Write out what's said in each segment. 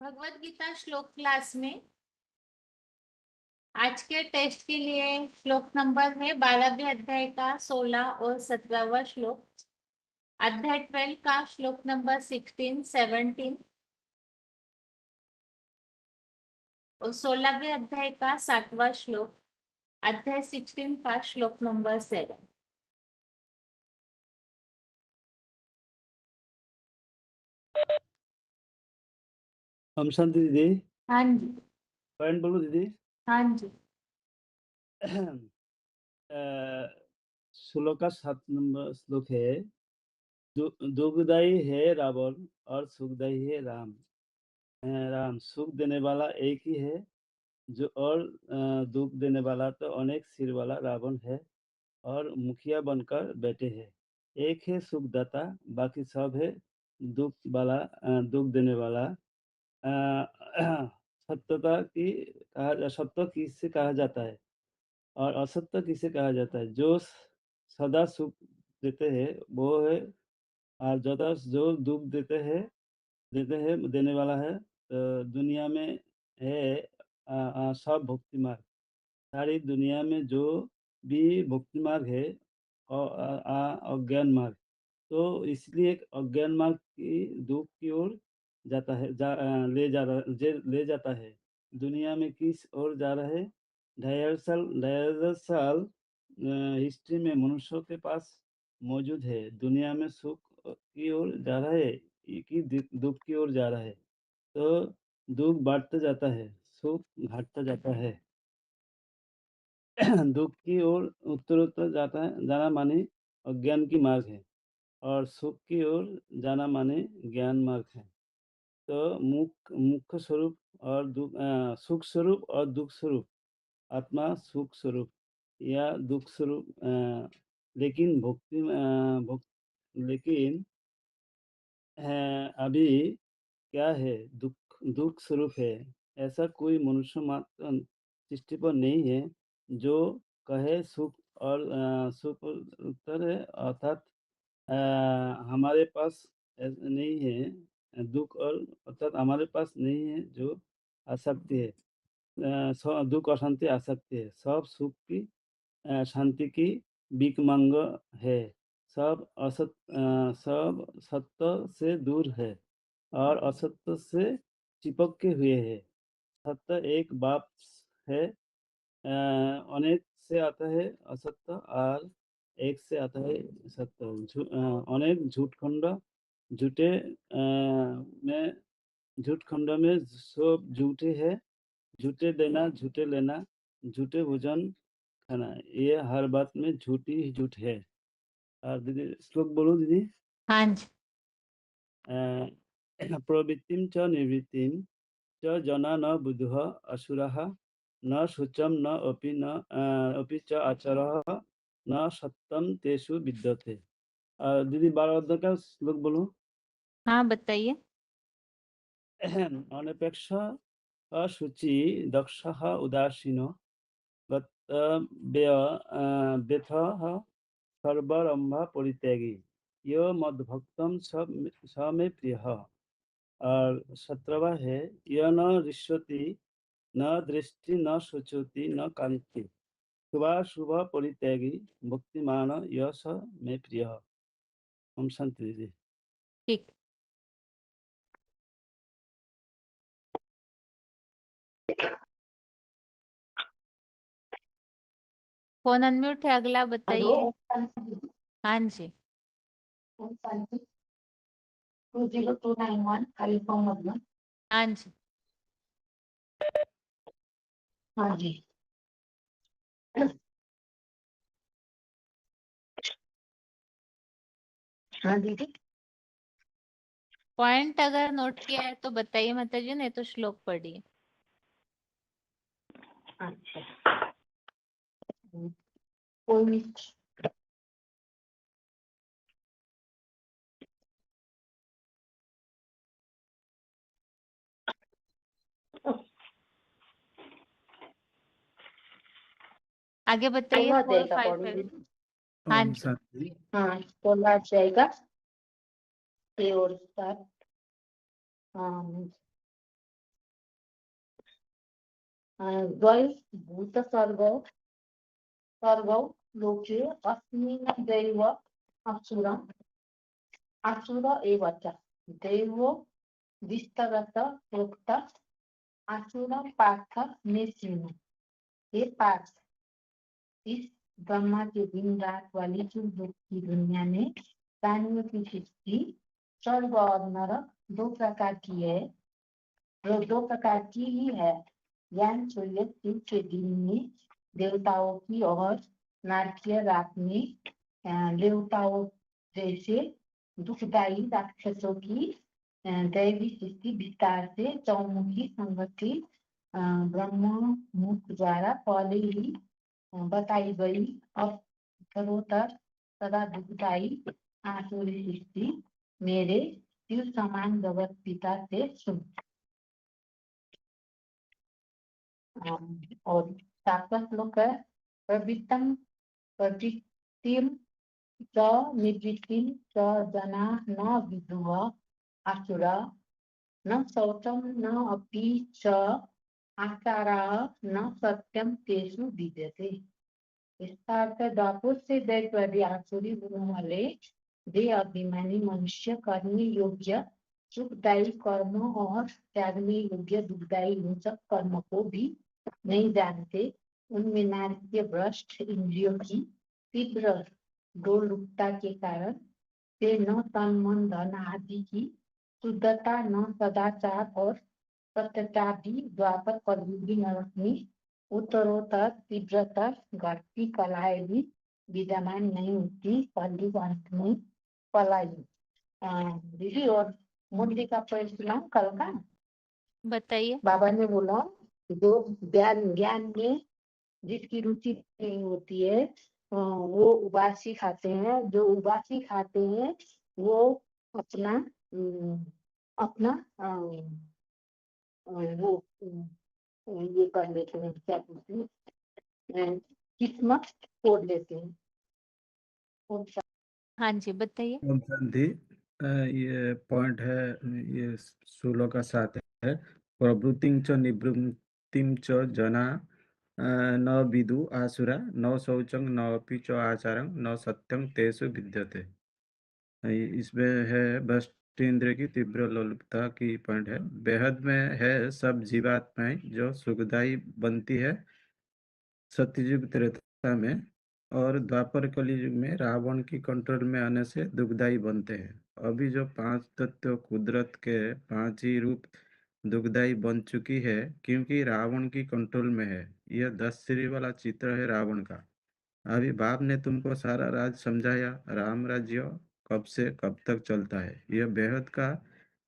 भगवत गीता श्लोक क्लास में आज के टेस्ट के लिए श्लोक नंबर है 12वें अध्याय का 16 और 17वां श्लोक। अध्याय 12 का श्लोक नंबर 16, 17 और 16वें अध्याय का 7वां श्लोक। अध्याय 16 का श्लोक नंबर 7। हम शांति दीदी। हाँ जी। पॉइंट बोलो दीदी। हाँ जी। 16 का 7 नंबर श्लोक है। दुखदाई है रावण और सुखदाई है राम। राम सुख देने वाला एक ही है जो, और दुख देने वाला तो अनेक सिर वाला रावण है और मुखिया बनकर बैठे हैं। एक है सुखदाता, बाकी सब है दुख वाला, दुख देने वाला। सत्य किसे कहा जाता है और असत्य किसे कहा जाता है? जो सदा सुख देते हैं वो है, और जो दुख देने वाला है। तो दुनिया में है सब भक्ति मार्ग। सारी दुनिया में जो भी भक्ति मार्ग है अज्ञान मार्ग। तो इसलिए अज्ञान मार्ग की दुख की ओर जाता है, ले जाता है। दुनिया में किस ओर जा रहा है? 2,500 साल हिस्ट्री में मनुष्यों के पास मौजूद है। दुनिया में सुख की ओर जा रहा है कि दुख की ओर जा रहा है? तो दुख बढ़ता जाता है, सुख घटता जाता है। दुख की ओर उत्तरोत्तर जाना माने अज्ञान की मार्ग है, और सुख की ओर जाना माने ज्ञान मार्ग है। तो मुख्य स्वरूप और सुख स्वरूप और दुख स्वरूप। आत्मा सुख स्वरूप या दुख स्वरूप, लेकिन लेकिन अभी क्या है? दुख स्वरूप है। ऐसा कोई मनुष्य मात्र सृष्टि पर नहीं है जो कहे सुख और सुख उत्तर है, अर्थात हमारे पास नहीं है दुख, और अर्थात हमारे पास नहीं है जो आसक्ति है। दुख अशांति आसक्ति है। सब सुख की शांति की भीख मांग है। सब सब सत्य से दूर है और असत्य से चिपके हुए है। सत्य एक बाप है, अनेक से आता है असत्य, और एक से आता है सत्य। अनेक झूठ खंड में सब झूठे है। झूठे देना, झूठे लेना, झूठे भोजन खाना, ये हर बात में झूठी ही झूठ है। और दीदी श्लोक बोलो दीदी। हाँ जी। प्रवृत्तिम च निवृत्तिम च जना न बुद्धः असुरः न शुचम न अपि च आचारः न सत्यम तेषु विद्यते। दीदी 12 अध्याय का श्लोक बोलो। हाँ बताइए। अनपेक्ष अशुचि दक्षः उदासीनो व्यथः सर्वारंभ परित्यागी यो मद्भक्तम स मे प्रियः। और 17वां है, यह न रिष्यति न दृष्टि न शुचोति न कांति शुभाशुभ परित्यागी भक्तिमान यह स मे प्रियः। हम शांति दीदी। ठीक। फोन अनम्यूट है, अगला बताइए। हाँ जी। 20291 कैलिफोर्न मधून। हाँ जी। हाँ जी। हाँ दीदी। पॉइंट अगर नोट किया है तो बताइए माता जी, नहीं तो श्लोक पढ़िए। अच्छा कोई नहीं। आगे बताइए। 4, 5, 7। हाँ जी। हाँ तो लाट जाएगा और स्टार्ट। हाँ द्वै भूतसर्गौ सर्गौ लोके अस्मिन् दैव असुरम् असुर एव च दैवो विस्तरत प्रोक्त असुर पार्थ में सुनो। हे पार्थ, इस ब्रह्मा के दिन रात वाली दुख की दुनिया में प्राणियों की सृष्टि स्वर्ग और नरक दो प्रकार की है, दो प्रकार की ही है। ज्ञान सूर्य शिव के दिन में देवताओं की और नारकीय रात में देवताओं जैसे दुखदायी राक्षसों की दैवी सृष्टि विस्तार से चौमुखी संगति ब्रह्म मुख द्वारा पहले ही बताई गई। अब सर्वोत्तर सदा दुखदायी आसुरी सृष्टि मेरे शिव समान जगत पिता से सुन। और सातवां श्लोक है प्रवृत्तं प्रवृत्तिं च निवृत्तिं च जना न विदुः आसुरा न शौचं न अपि च आचाराः न सत्यं तेषु विद्यते। इसका अर्थ द्वापर से दैत्यादि आसुरी गुणों वाले वे अभिमानी मनुष्य करने योग्य सुखदायी कर्म और त्यागने योग्य दुखदायी हिंसक कर्म को भी नहीं जानते। उनमें नारकीय भ्रष्ट इंद्रियों की तीव्र डोलरूपता के कारण वे न तन मन धन आदि की शुद्धता न सदाचार और सत्यता भी द्वापर कलयुगी नरक में उत्तरोत्तर तीव्रता घटती कलाएं भी विद्यमान नहीं होती। कलयुग अंत में पलाई दीदी। और मुरली का प्रश्न कल का बताइए। बाबा ने बोला जो ज्ञान ज्ञान में जिसकी रुचि नहीं होती है वो उबासी खाते हैं। जो उबासी खाते हैं वो अपना अपना वो ये कर लेते हैं, क्या बोलते हैं, किस्मत तोड़ लेते हैं। हाँ जी, बताइए। ओम शांति। ये पॉइंट है, ये 16 का 7 है। प्रवृत्तिं च निवृत्तिं च जना न विदु आसुरा न शौचं न अपि च आचारं न सत्यं तेषु विद्यते। इसमें है भ्रष्ट इंद्रिय की तीव्र लोलुपता की पॉइंट है। बेहद में है सब जीवात्माएं जो सुखदायी बनती है सत्ययुग त्रेता में, और द्वापर कलयुग में रावण की कंट्रोल में आने से दुखदायी बनते हैं। अभी जो 5 तत्व कुदरत के 5 ही रूप दुखदायी बन चुकी है क्योंकि रावण की कंट्रोल में है। यह 10 श्री वाला चित्र है रावण का। अभी बाप ने तुमको सारा राज समझाया। राम राज्य कब से कब तक चलता है, यह बेहद का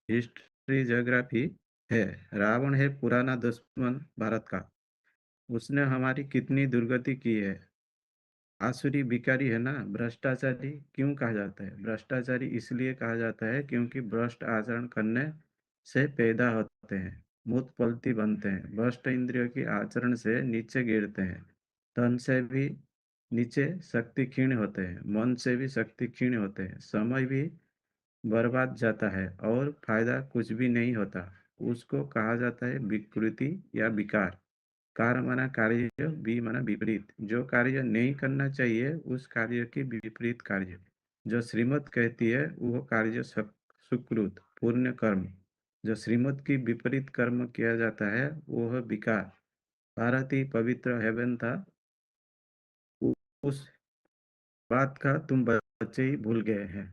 हिस्ट्री ज्योग्राफी है। रावण है पुराना दुश्मन भारत का। उसने हमारी कितनी दुर्गति की है। आसुरी भिखारी है ना, भ्रष्टाचारी क्यों कहा जाता है? भ्रष्टाचारी इसलिए कहा जाता है क्योंकि भ्रष्ट आचरण करने से पैदा होते हैं, मूत पलती बनते हैं, भ्रष्ट इंद्रियों की आचरण से नीचे गिरते हैं, धन से भी नीचे शक्ति क्षीण होते हैं, मन से भी शक्ति क्षीण होते हैं, समय भी बर्बाद जाता है और फायदा कुछ भी नहीं होता। उसको कहा जाता है विकृति या विकार। कार माना कार्य, बी माना विपरीत। जो कार्य नहीं करना चाहिए उस कार्य की विपरीत कार्य। जो श्रीमत कहती है वो कार्य सुकृत पुण्य कर्म। जो श्रीमत की विपरीत कर्म किया जाता है वो है विकार। भारत ही पवित्र हेवन था, उस बात का तुम बच्चे ही भूल गए हैं।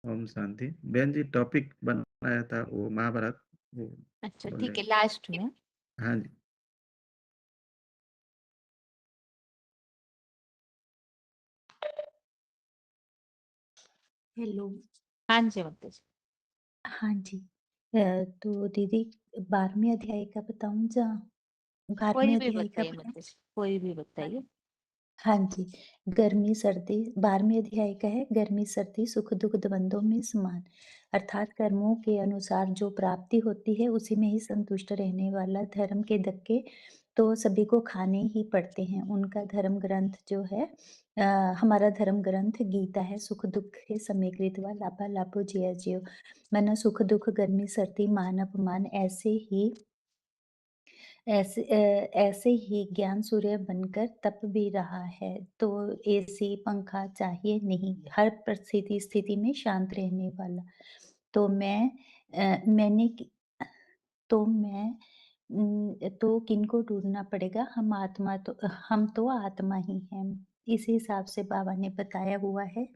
ओम शांति। बहन जी टॉपिक बनाया था वो महाभारत, वो अच्छा, बोले। ठीक है, लास्ट में। हाँ जी। हेलो। हाँ जी, माता जी। हाँ जी। तो दीदी 12वें अध्याय का बताऊं या कोई 12वें भी अध्याय का बताइए बताऊं? माता जी, कोई भी बताइए। हाँ जी। गर्मी सर्दी 12वें अध्याय का है, गर्मी सर्दी सुख दुख द्वंद्वों में समान। अर्थात कर्मों के अनुसार जो प्राप्ति होती है उसी में ही संतुष्ट रहने वाला धर्म के धक्के तो सभी को खाने ही पड़ते हैं। उनका धर्म ग्रंथ जो है हमारा धर्म ग्रंथ गीता है। सुख दुख है समीकृत व लाभा लाभो जय जय। माना सुख दुख गर्मी सर्दी मान अपमान ऐसे ही ऐसे ही ज्ञान सूर्य बनकर तप भी रहा है, तो एसी, पंखा चाहिए नहीं, हर स्थिति में शांत रहने वाला। तो मैंने कि तो किनको ढूँढना पड़ेगा? हम तो आत्मा ही हैं। इस हिसाब से बाबा ने बताया हुआ है।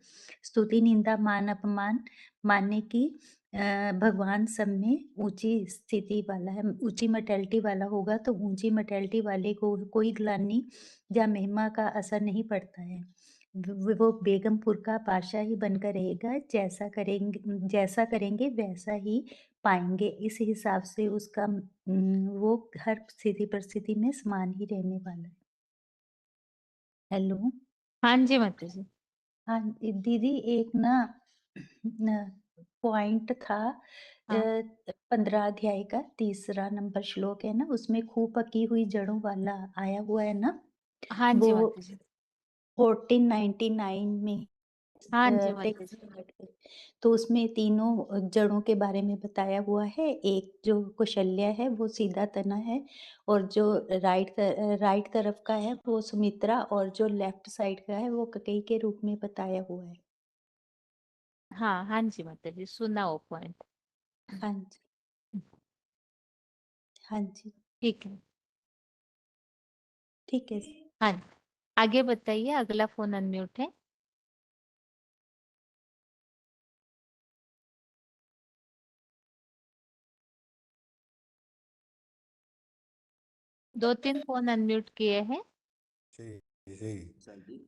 स्तुति, निंदा, मान, अपमान मानने की भगवान सब में ऊँची स्थिति वाला है। ऊँची मेंटालिटी वाला होगा तो ऊँची मेंटालिटी वाले को कोई ग्लानि या महिमा का असर नहीं पड़ता है। वो बेगमपुर का बादशाह ही बनकर रहेगा, जैसा करेंगे वैसा ही पाएँगे। इस हिसाब से वो हर स्थिति परिस्थिति में समान ही रहने वाला है। हेलो? हाँ जी माता जी। हाँ, दीदी एक न पॉइंट था हाँ। 15 अध्याय का 3रा नंबर श्लोक है ना, उसमें खूब पकी हुई जड़ों वाला आया हुआ है ना, हाँ जी वो माता जी। 1499 में हाँ जी माता टेक्स्ट जी। में तो उसमें तीनों जड़ों के बारे में बताया हुआ है। एक जो कौशल्या है वो सीधा तना है, और जो राइट तरफ का है वो सुमित्रा, और जो लेफ्ट साइड का है वो कैकेयी के रूप में बताया हुआ है। हाँ, हाँ जी माता जी, सुना वो पॉइंट। हाँ जी, हाँ जी, ठीक है। ठीक है। हाँ, आगे बताइए, अगला फोन अनम्यूट है। दो तीन फोन अनम्यूट किए हैं। जी जी कौन सा देवी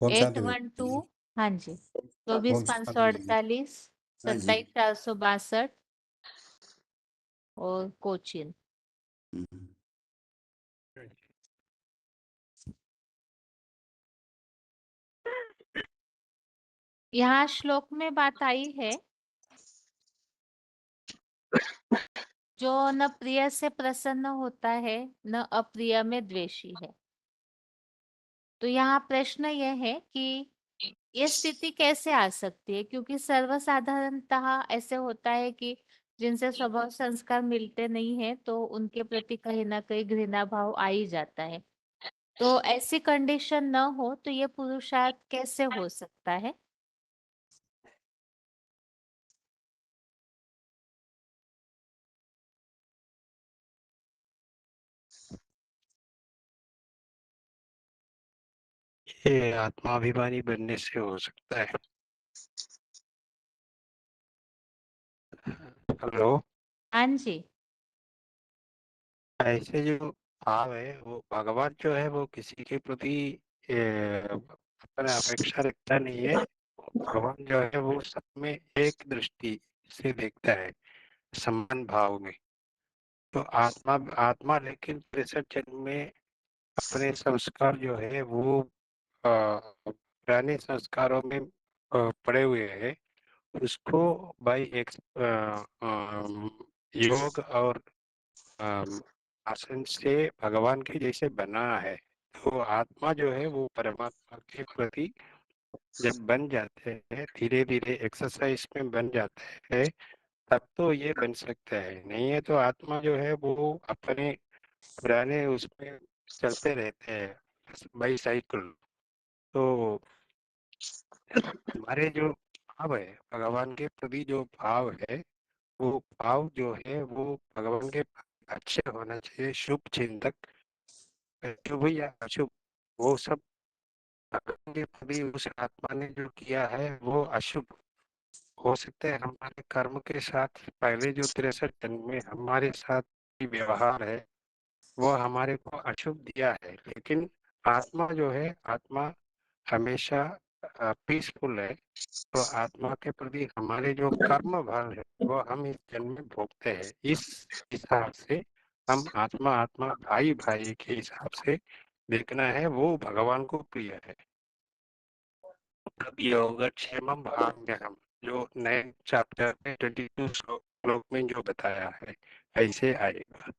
812, हाँ जी, कौन सा देवी? 24,548, हाँ जी 27,462 और कोचिन। हम्म। यहाँ श्लोक में बात आई है, जो न प्रिय से प्रसन्न होता है न अप्रिय में द्वेषी है। तो यहाँ प्रश्न यह है कि ये स्थिति कैसे आ सकती है, क्योंकि सर्वसाधारणतः ऐसे होता है कि जिनसे स्वभाव संस्कार मिलते नहीं है तो उनके प्रति कहीं ना कहीं घृणा भाव आ ही जाता है। तो ऐसी कंडीशन न हो तो ये पुरुषार्थ कैसे हो सकता है? ये आत्माभिमानी बनने से हो सकता है। हेलो, हाँ जी। ऐसे जो भाव है वो भगवान जो है वो किसी के प्रति अपना अपेक्षा रखता नहीं है। भगवान जो है वो सब में एक दृष्टि से देखता है, समान भाव में। तो आत्मा आत्मा लेकिन 63 जन्म में अपने संस्कार जो है वो पुराने संस्कारों में पड़े हुए हैं। उसको बाई एक योग और आसन से भगवान के जैसे बना है। तो आत्मा जो है वो परमात्मा के प्रति जब बन जाते हैं, धीरे धीरे एक्सरसाइज में बन जाते हैं, तब तो ये बन सकता है। नहीं है तो आत्मा जो है वो अपने पुराने उसमें चलते रहते हैं, बाई साइकिल। तो हमारे जो भाव है भगवान के प्रति, जो भाव है वो भाव जो है वो भगवान के अच्छे होना चाहिए। शुभ चिंतक, शुभ या अशुभ, वो सब भगवान के प्रति उस आत्मा ने जो किया है वो अशुभ हो सकता है। हमारे कर्म के साथ पहले जो 63 जन्म में हमारे साथ व्यवहार है वो हमारे को अशुभ दिया है, लेकिन आत्मा जो है, आत्मा हमेशा पीसफुल है। तो आत्मा के प्रति हमारे जो कर्म फल है वो हम इस जन्म में भोगते हैं। इस हिसाब से हम आत्मा आत्मा भाई भाई के हिसाब से देखना है, वो भगवान को प्रिय है। अब योगक्षेमम भाव्यहम जो नए चैप्टर में 22 श्लोक में जो बताया है ऐसे आएगा।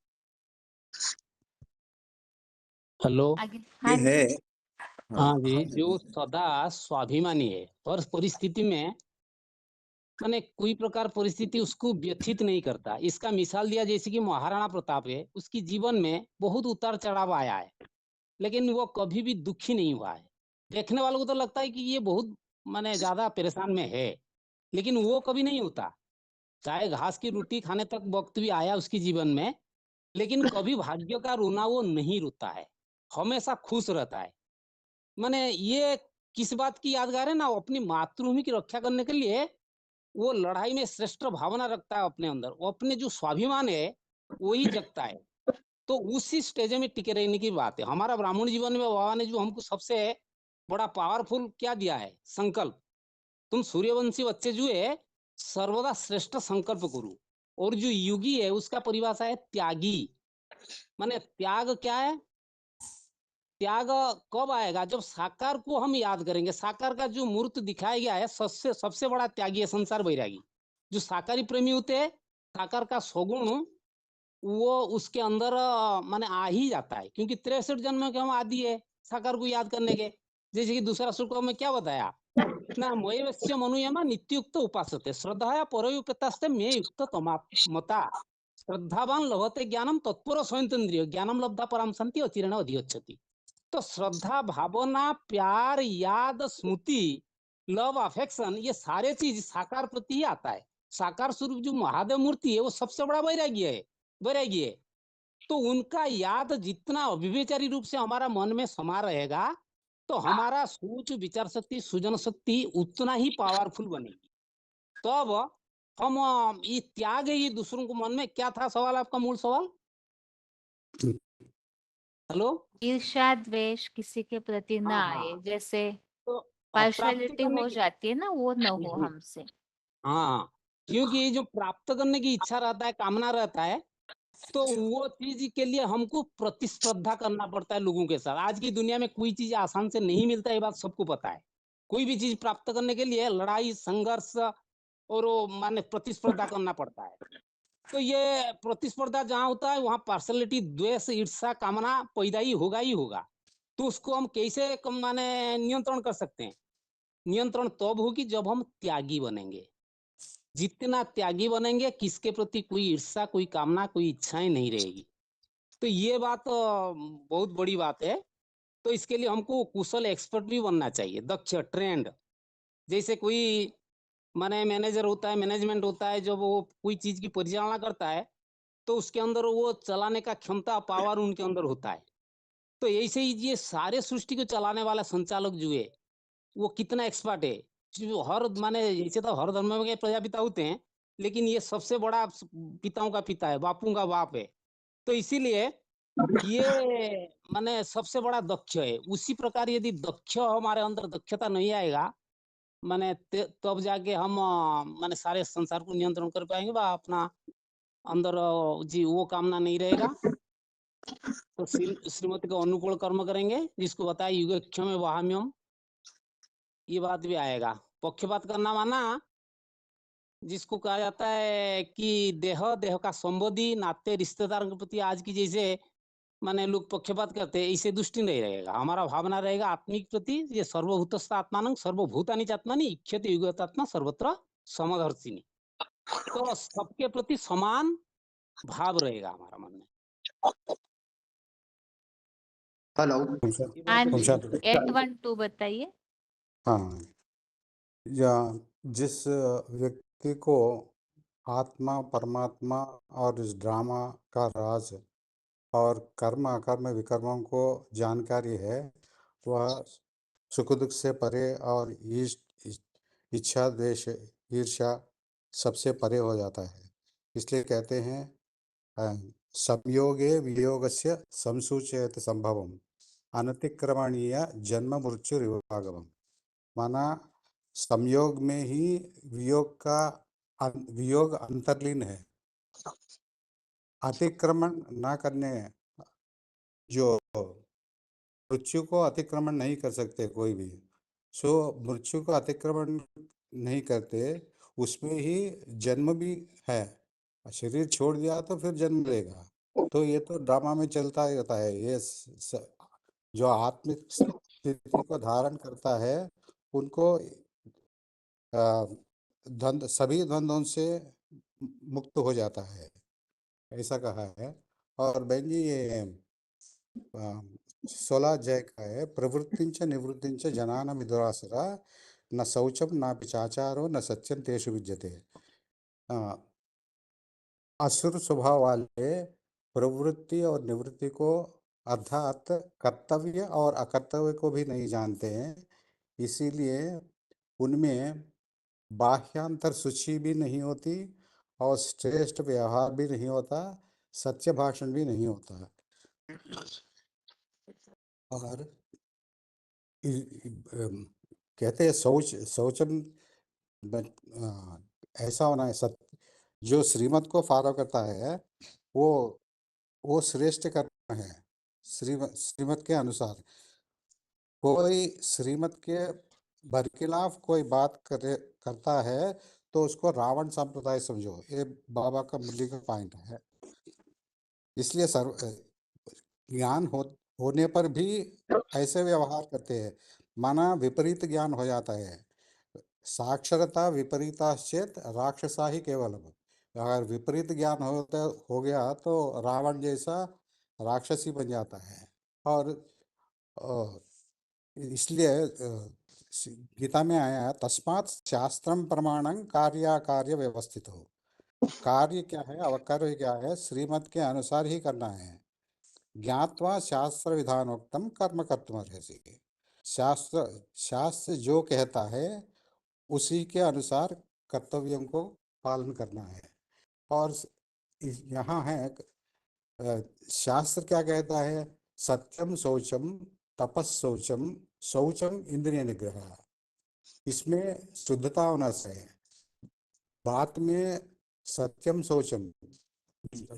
हेलो। आगे ये हाँ है जी। हाँ जी, जो सदा स्वाभिमानी है, हर परिस्थिति में माने कोई प्रकार परिस्थिति उसको व्यथित नहीं करता। इसका मिसाल दिया जैसे कि महाराणा प्रताप है, उसकी जीवन में बहुत उतार चढ़ाव आया है, लेकिन वो कभी भी दुखी नहीं हुआ है। देखने वालों को तो लगता है कि ये बहुत माने ज्यादा परेशान में है, लेकिन वो कभी नहीं होता। चाहे घास की रोटी खाने तक वक्त भी आया उसके जीवन में, लेकिन कभी भाग्य का रोना वो नहीं रोता है, हमेशा खुश रहता है। माने ये किस बात की यादगार है ना, वो अपनी मातृभूमि की रक्षा करने के लिए वो लड़ाई में श्रेष्ठ भावना रखता है अपने अंदर, वो अपने जो स्वाभिमान है वही जगता है। तो उसी स्टेज में टिके रहने की बात है। हमारा ब्राह्मण जीवन में बाबा ने जो हमको सबसे बड़ा पावरफुल क्या दिया है, संकल्प। तुम सूर्यवंशी बच्चे जो है सर्वदा श्रेष्ठ संकल्प करो। और जो युगी है उसका परिभाषा है त्यागी। माने त्याग क्या है, त्याग कब आएगा, जब साकार को हम याद करेंगे। साकार का जो मूर्त दिखाया गया है, सबसे सबसे बड़ा त्यागी है संसार वैरागी। जो साकारी प्रेमी होते हैं, साकार का सगुण वो उसके अंदर माने आ ही जाता है, क्योंकि 63 जन्म के हम आदि है साकार को याद करने के। जैसे कि दूसरा श्लोक में क्या बताया ना, मयवस्य मनुयमा नित्युक्त उपासते श्रद्धाया परयुक्तास्ते मे युक्त मता श्रद्धावान लभते ज्ञानम तत्पर स्वयंतेन्द्रिय ज्ञानम लब्धा पराम शांति अचिरेण अधिगच्छति। तो श्रद्धा, भावना, प्यार, याद, स्मृति, लव, अफेक्शन, ये सारे चीज साकार प्रति ही आता है। साकार स्वरूप जो महादेव मूर्ति है वो सबसे बड़ा वैरागी है। तो उनका याद जितना अविवेचारी रूप से हमारा मन में समा रहेगा, तो हमारा सोच विचार शक्ति सृजन शक्ति उतना ही पावरफुल बनेगी। तो अब हम ये त्याग ही दूसरों को मन में, क्या था सवाल आपका, मूल सवाल? हेलो, ईर्ष्या द्वेष किसी के प्रति ना हाँ, आए, हाँ। जैसे तो प्राप्ति पार्शियलिटी करने हो की, जाती है ना, वो न हो हमसे। हाँ, क्योंकि जो प्राप्त करने की इच्छा रहता है, कामना रहता है, तो वो चीज के लिए हमको प्रतिस्पर्धा करना पड़ता है लोगों के साथ। आज की दुनिया में कोई चीज आसान से नहीं मिलता है, ये बात सबको पता है। कोई भी चीज प्राप्त करने के लिए लड़ाई, संघर्ष और वो माने प्रतिस्पर्धा करना पड़ता है। तो ये प्रतिस्पर्धा जहाँ होता है वहाँ पार्शलिटी, द्वेष, ईर्ष्या, कामना पैदा ही होगा। तो उसको हम कैसे माने नियंत्रण कर सकते हैं? नियंत्रण तब होगी जब हम त्यागी बनेंगे। जितना त्यागी बनेंगे, किसके प्रति कोई ईर्ष्या, कोई कामना, कोई इच्छाएं नहीं रहेगी। तो ये बात बहुत बड़ी बात है। तो इसके लिए हमको कुशल एक्सपर्ट भी बनना चाहिए, दक्ष, ट्रेंड। जैसे कोई माने मैनेजर होता है, मैनेजमेंट होता है, जब वो कोई चीज की परिचालना करता है तो उसके अंदर वो चलाने का क्षमता, पावर उनके अंदर होता है। तो ऐसे ही ये सारे सृष्टि को चलाने वाला संचालक जो है वो कितना एक्सपर्ट है। जो हर माने जैसे तो हर धर्म में प्रजापिता होते हैं, लेकिन ये सबसे बड़ा पिताओं का पिता है, बापों का बाप है। तो इसीलिए ये माने सबसे बड़ा दक्ष है। उसी प्रकार यदि दक्ष हमारे अंदर दक्षता नहीं आएगा, माने तब जाके हम माने सारे संसार को नियंत्रण कर पाएंगे। बा अपना अंदर जी वो कामना नहीं रहेगा। तो श्रीमती को अनुकूल कर्म करेंगे, जिसको बताया युगक्षम में वहाम्यम, ये बात भी आएगा। पक्षपात करना माना जिसको कहा जाता है कि देह का संबंधी, नाते, रिश्तेदार के प्रति आज की जैसे माने लोग पक्षपात करते हैं, इसे दुष्टि नहीं रहेगा। हमारा भावना रहेगा आत्मिक प्रति, ये सर्वभूतस्थ आत्मानं सर्वभूतानि चात्मानि इच्छति युगतात्मा सर्वत्र समदर्शिनी। तो सबके प्रति समान भाव रहेगा हमारा मन में। हेलो, हाँ जी, तुमसा 812 बताइए। हाँ, या जिस व्यक्ति को आत्मा, परमात्मा और इस ड्रामा का राज और कर्म अकर्म विकर्मों को जानकारी है, वह सुख दुख से परे और इच्छा द्वेष ईर्ष्या सबसे परे हो जाता है। इसलिए कहते हैं संयोगे वियोगस्य संसूचयत संभवम अनतिक्रमणीय जन्म मृत्यु विभागम। माना संयोग में ही वियोग अंतर्लीन है। अतिक्रमण ना करने, जो मृत्यु को अतिक्रमण नहीं कर सकते कोई भी, सो मृत्यु को अतिक्रमण नहीं करते, उसमें ही जन्म भी है। शरीर छोड़ दिया तो फिर जन्म लेगा। तो ये तो ड्रामा में चलता ही रहता है। ये जो आत्मिक स्थिति को धारण करता है उनको द्वंद्व सभी द्वंद्वों से मुक्त हो जाता है, ऐसा कहा है। और बहन जी ये 16 अध्याय का है, प्रवृत्तिंच निवृत्तिंच जनान विदुरासुरा न शौचम न पिचाचारो न सत्यम तेषु विद्यते। असुर स्वभाव वाले प्रवृत्ति और निवृत्ति को अर्थात कर्तव्य और अकर्तव्य को भी नहीं जानते हैं, इसीलिए उनमें बाह्यांतर शुचि भी नहीं होती और श्रेष्ठ व्यवहार भी नहीं होता, सच्चे भाषण भी नहीं होता। और कहते हैं शौचम ऐसा होना है, जो श्रीमत को फॉलो करता है वो श्रेष्ठ कर्म है। श्रीमत के अनुसार कोई श्रीमत के बरखिलाफ कोई बात करता है तो उसको रावण संप्रदाय समझो, ये बाबा का मुरली का पॉइंट है। इसलिए ज्ञान होने पर भी ऐसे व्यवहार करते हैं, माना विपरीत ज्ञान हो जाता है। साक्षरता विपरीता चेत राक्षसा ही केवलम। अगर विपरीत ज्ञान हो गया तो रावण जैसा राक्षसी बन जाता है। और इसलिए गीता में आया है, तस्मात् शास्त्रम प्रमाणं कार्याकार्य व्यवस्थित हो। कार्य क्या है, अवकर्य क्या है, श्रीमत के अनुसार ही करना है। ज्ञात्वा शास्त्र विधानोक्तम कर्म कर्तुमर्हसि। शास्त्र जो कहता है उसी के अनुसार कर्तव्यों को पालन करना है। और यहाँ है शास्त्र क्या कहता है, सत्यम शौचम तपस्शौचम शौचम इंद्रिय निग्रह। इसमें शुद्धता होना चाहिए, बात में सत्यम शौचम,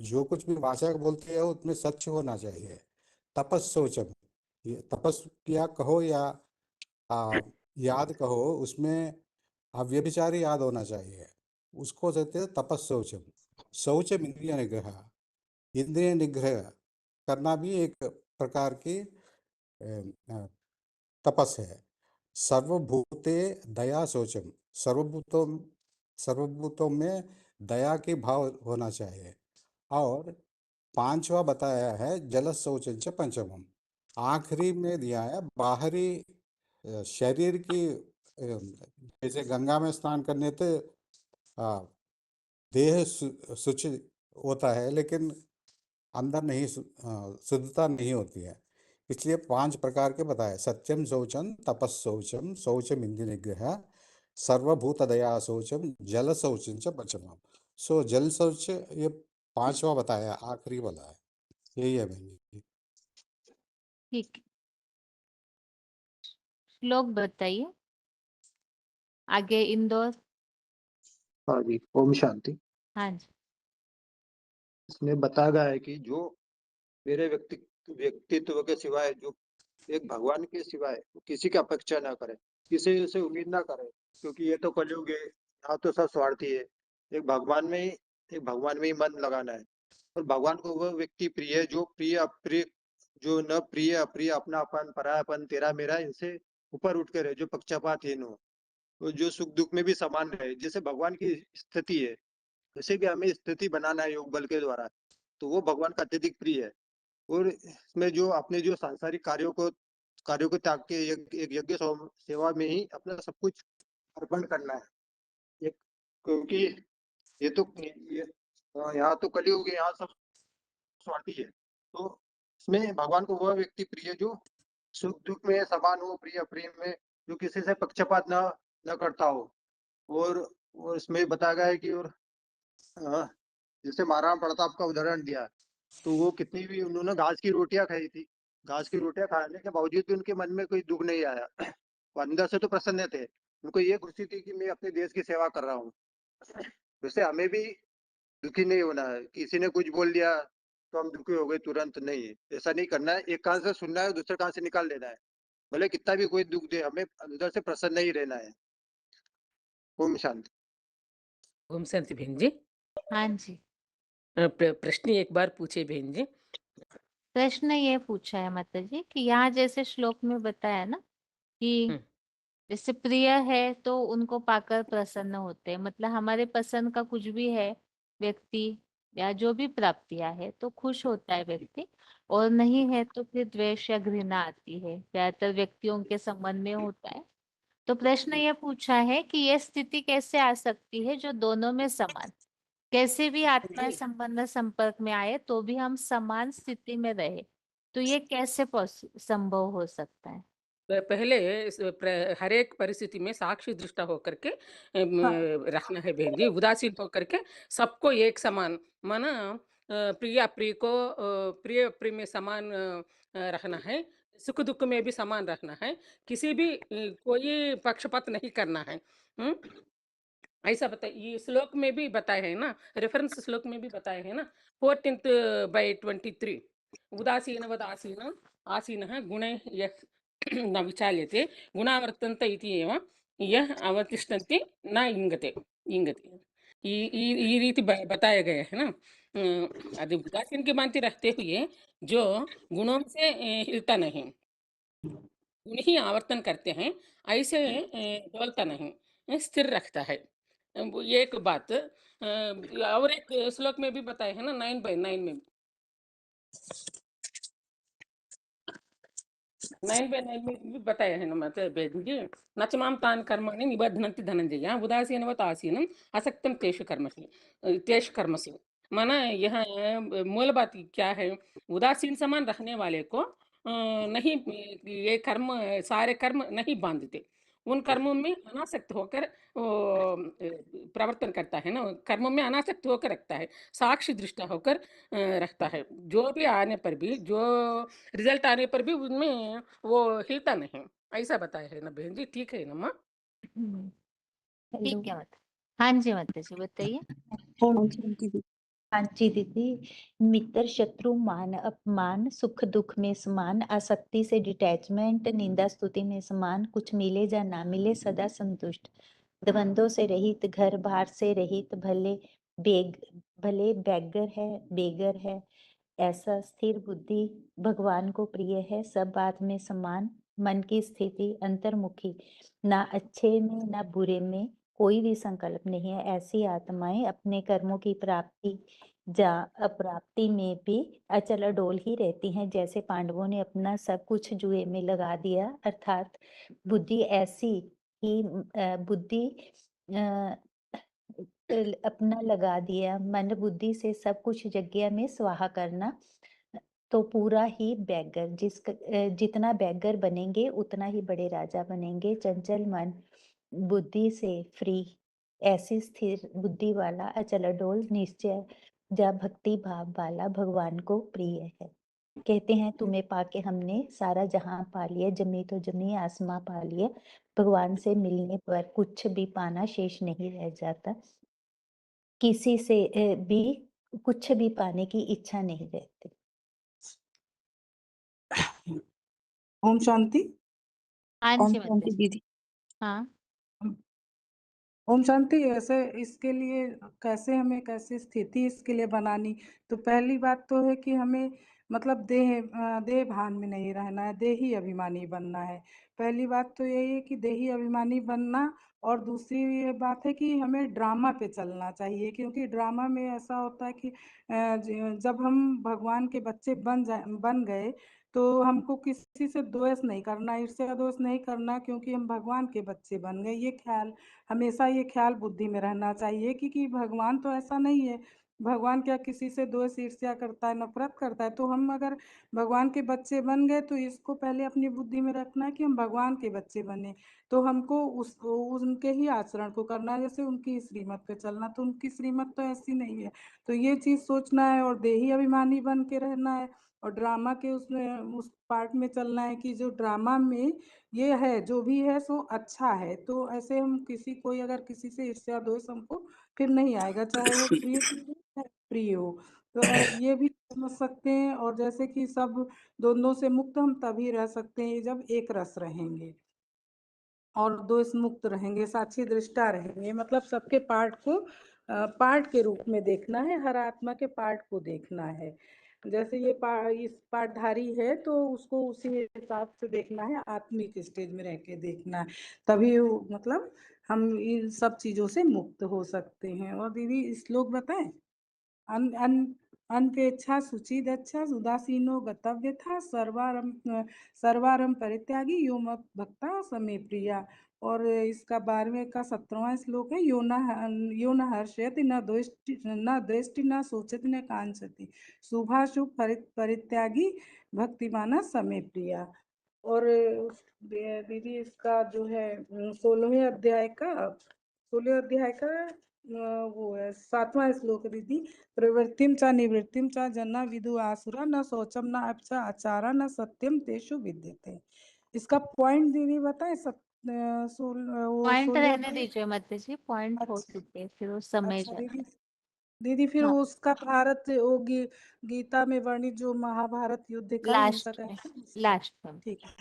जो कुछ भी भाषा बोलते हैं उसमें सच्च होना चाहिए। तपस्शौचम, ये तपस किया कहो या याद कहो, उसमें अव्यभिचारी याद होना चाहिए, उसको कहते हैं तपस्शौचम। शौचम इंद्रिय निग्रह, इंद्रिय निग्रह करना भी एक प्रकार की तपस है। सर्वभूते दया शौचम, सर्वभूतों में दया के भाव होना चाहिए। और पांचवा बताया है जल शौचंच पंचमम, आखिरी में दिया है बाहरी शरीर की, जैसे गंगा में स्नान करने से देह शुचि होता है लेकिन अंदर नहीं शुद्धता नहीं होती है। इसलिए 5 प्रकार के बताए, सत्यम शौचम तपस्शौचम शौचम इंद्रिय निग्रह सर्वभूत दया शौचम जल शौचम च पंचमम। सो जल शौच ये 5वां बताया, आखिरी वाला है, यही है बहन जी। ठीक है। श्लोक बताइए आगे। इंदौर। हाँ जी, ओम शांति। हाँ जी। इसमें बताया गया है कि जो मेरे व्यक्तित्व के सिवाय, जो एक भगवान के सिवाय किसी की अपेक्षा ना करे, किसी से उम्मीद ना करे, क्योंकि ये तो कलयुग है, यहाँ तो सब स्वार्थी है। एक भगवान में ही मन लगाना है। और भगवान को वह व्यक्ति प्रिय है जो प्रिय अप्रिय, जो न प्रिय अप्रिय, अपनापन परायापन तेरा मेरा इनसे ऊपर उठ कर है, जो पक्षपातहीन हो, तो जो सुख दुख में भी समान रहे, जैसे भगवान की स्थिति है वैसे भी हमें स्थिति बनाना है योग बल के द्वारा, तो वो भगवान का अत्यधिक प्रिय है। और इसमें जो अपने जो सांसारिक कार्यों को त्याग के एक यज्ञ सेवा में ही अपना सब कुछ अर्पण करना है। एक, क्योंकि ये तो यहाँ तो कलयुग है, यहाँ सब स्वार्थी है। तो इसमें भगवान को वह व्यक्ति प्रिय जो सुख दुख में समान हो, प्रिय अप्रिय में, जो किसी से पक्षपात न करता हो। और इसमें बताया गया है कि और जैसे महाराणा प्रताप का उदाहरण दिया, तो वो कितनी भी उन्होंने घास की रोटियां खाई थी, घास की रोटियां खाने के बावजूद भी उनके मन में कोई दुख नहीं आया। वो अंदर से तो प्रसन्न थे, उनको ये खुशी थी कि मैं अपने देश की सेवा कर रहा हूँ। वैसे हमें भी दुखी नहीं होना है, किसी ने कुछ बोल दिया तो हम दुखी हो गए तुरंत, नहीं, ऐसा नहीं करना है। एक कान से सुनना है, दूसरे कान से निकाल देना है, भले कितना भी कोई दुख दे, हमें अंदर से प्रसन्न ही रहना है। ओम शांति। ओम शांति बहन जी। हाँ जी। प्रश्न एक बार पूछे बहन जी। प्रश्न ये पूछा है माता जी कि यहाँ जैसे श्लोक में बताया ना कि जैसे प्रिय है तो उनको पाकर प्रसन्न होते हैं, मतलब हमारे पसंद का कुछ भी है व्यक्ति या जो भी प्राप्तियां है तो खुश होता है व्यक्ति, और नहीं है तो फिर द्वेष या घृणा आती है, ज्यादातर व्यक्तियों के संबंध में होता है। तो प्रश्न ये पूछा है कि यह स्थिति कैसे आ सकती है जो दोनों में समान, कैसे भी आत्मा संबंध संपर्क में आए तो भी हम समान स्थिति में रहे, तो ये कैसे संभव हो सकता है? पहले हर एक परिस्थिति में साक्षी दृष्टा होकर के रखना है बहन जी, उदासीन होकर के सबको एक समान माना, प्रिय अप्रिय को प्रिय अप्रिय में समान रखना है, सुख दुख में भी समान रखना है, किसी भी कोई पक्षपात नहीं करना है। हम्म, ऐसा बताए ये श्लोक में भी बताया है ना, रेफरेंस श्लोक में भी बताया है ना, 14/23 उदासीनवद आसीन आसीनः गुणैः यः न विचाल्यते गुणावर्तन्त इति एव यः अवतिष्ठन्ति न इंगते ये रीति बताया गया है ना। अभी उदासीन की मानती रखते हुए जो गुणों से हिलता नहीं, गुण ही आवर्तन करते हैं, ऐसे डोलता नहीं, स्थिर रखता है। वो ये एक बात और एक श्लोक में भी बताया है ना, 9/9 में 9/9 में भी बताया है ना, मतलब बेदी जी, न च मां तान् कर्माणि निबध्नन्ति धनंजय उदासीनवत् आसीनं असक्तं तेषु कर्मसु। माना यह मूल बात क्या है, उदासीन समान रखने वाले को नहीं, ये कर्म सारे कर्म नहीं बांधते, उन कर्मों में अनासक्त होकर प्रवर्तन करता है ना, कर्मों में अनासक्त होकर रखता है, साक्षी दृष्टा होकर रखता है, जो भी आने पर भी, जो रिजल्ट आने पर भी उनमें वो हिलता नहीं, ऐसा बताया है ना बहन जी, ठीक है ना माँ? हेलो। ठीक है माता। हाँ जी माता जी बताइए। हाँ जी दीदी, मित्र शत्रु मान अपमान सुख दुख में समान, आसक्ति से डिटैचमेंट निंदा स्तुति में समान, कुछ मिले या ना मिले सदा संतुष्ट, द्वंद्वों से रहित घर बार से रहित, भले बेगर है ऐसा स्थिर बुद्धि भगवान को प्रिय है, सब बात में समान, मन की स्थिति अंतर्मुखी, ना अच्छे में ना बुरे में कोई भी संकल्प नहीं है, ऐसी आत्माएं अपने कर्मों की प्राप्ति या अप्राप्ति में भी अचल अडोल ही रहती हैं, जैसे पांडवों ने अपना सब कुछ जुए में लगा दिया, अर्थात बुद्धि ऐसी ही बुद्धि अपना लगा दिया, मन बुद्धि से सब कुछ यज्ञ में स्वाहा करना, तो पूरा ही बैगर जितना बैगर बनेंगे उतना ही बड़े राजा बनेंगे, चंचल मन बुद्धि से फ्री, ऐसी स्थिर बुद्धि वाला अचल अडोल निश्चय या भक्ति भाव वाला भगवान को प्रिय है। कहते हैं तुम्हें पाके हमने सारा जहां पा लिया, जमी तो जमी आसमां पा लिया, भगवान से मिलने पर कुछ भी पाना शेष नहीं रह जाता, किसी से भी कुछ भी पाने की इच्छा नहीं रहती। ओम शांति। हाँ ओम जी माता शांति जी। दीदी। हाँ ओम शांति। ऐसे इसके लिए कैसे स्थिति इसके लिए बनानी, तो पहली बात तो है कि हमें मतलब देह भान में नहीं रहना है, देही अभिमानी बनना है। पहली बात तो यही है कि देही अभिमानी बनना, और दूसरी ये बात है कि हमें ड्रामा पे चलना चाहिए, क्योंकि ड्रामा में ऐसा होता है कि जब हम भगवान के बच्चे बन गए तो हमको किसी से द्वेष नहीं करना, ईर्ष्या दोष नहीं करना, क्योंकि हम भगवान के बच्चे बन गए। ये ख्याल हमेशा, ये ख्याल बुद्धि में रहना चाहिए कि भगवान तो ऐसा नहीं है, भगवान क्या किसी से द्वेष ईर्ष्या करता है, नफरत करता है। तो हम अगर भगवान के बच्चे बन गए तो इसको पहले अपनी बुद्धि में रखना है कि हम भगवान के बच्चे बने, तो हमको उनके ही आचरण को करना है, जैसे उनकी श्रीमत पे चलना। तो उनकी श्रीमत तो ऐसी नहीं है, तो ये चीज सोचना है, और देही अभिमानी बन के रहना है, और ड्रामा के उसमें उस पार्ट में चलना है कि जो ड्रामा में ये है, जो भी है सो अच्छा है। तो ऐसे हम कोई अगर किसी से ईर्ष्या दोष हमको फिर नहीं आएगा, चाहे वो प्रिय हो चाहे प्रिय हो। तो ये भी समझ सकते हैं। और जैसे कि सब दोनों से मुक्त हम तभी रह सकते हैं जब एक रस रहेंगे और दोष मुक्त रहेंगे, साक्षी दृष्टा रहेंगे, मतलब सबके पार्ट को पार्ट के रूप में देखना है, हर आत्मा के पार्ट को देखना है। जैसे ये इस पाठधारी है तो उसको उसी हिसाब से देखना है, आत्मिक स्टेज में रह के देखना है, तभी मतलब हम इन सब चीजों से मुक्त हो सकते हैं। और दीदी श्लोक बताएं। अन अन अनपेक्षा शुचिदच्छा उदासीनो गतव्यथा सर्वारम परित्यागी यो मत भक्ता समे प्रिया। और इसका 12वें का 17वां श्लोक है, यो न हर्षयति न द्वेष्टि न सोचति न कांक्षति शुभाशुभ परित्यागी भक्तिमाना समे प्रिया। और दीदी इसका जो है 16वें अध्याय का वो है 7वां श्लोक दीदी। प्रवृत्तिम च निवृत्तिम च जना विदु आसुरा न शौचम न अपचा आचारा न सत्यम तेषु विद्यते। इसका पॉइंट दीदी बताए। वो पॉइंट 16 रहने दीजिए माता जी, पॉइंट हो अच्छा चुके हैं, फिर वो समय अच्छा जाना। दीदी फिर हाँ, उसका भारत वो गीता में वर्णित जो महाभारत युद्ध का हिंसक लास्ट में, है लास्ट में ठीक है।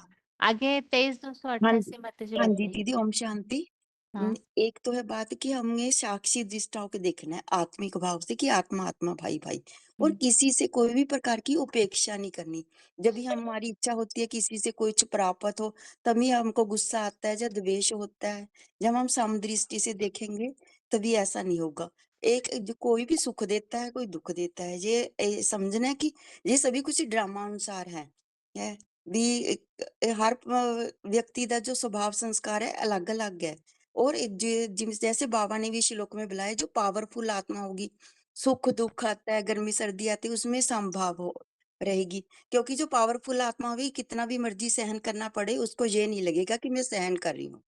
आगे 23,288 माता जी हाँ जी बताइए। दीदी, ओम शांति। हाँ एक तो है बात कि हमें साक्षी दृष्टा होकर देखना है आत्मिक भाव से कि आत्मा आत्मा भाई भाई, और किसी से कोई भी प्रकार की उपेक्षा नहीं करनी। जब भी हमारी इच्छा होती है किसी से कुछ प्राप्त हो, तभी हमको गुस्सा आता है, जब द्वेष होता है, जब हम समदृष्टि से देखेंगे तभी ऐसा नहीं होगा। एक जो कोई भी सुख देता है कोई दुख देता है, ये समझना है कि ये सभी कुछ ड्रामा अनुसार है भी। हर व्यक्ति का जो स्वभाव संस्कार है अलग अलग है। और जैसे बाबा ने भी श्लोक में बुलाया, जो पावरफुल आत्मा होगी, सुख दुख आता है, गर्मी सर्दी आती है, उसमें संभाव हो रहेगी। क्योंकि जो पावरफुल आत्मा होगी, कितना भी मर्जी सहन करना पड़े, उसको ये नहीं लगेगा कि मैं सहन कर रही हूँ।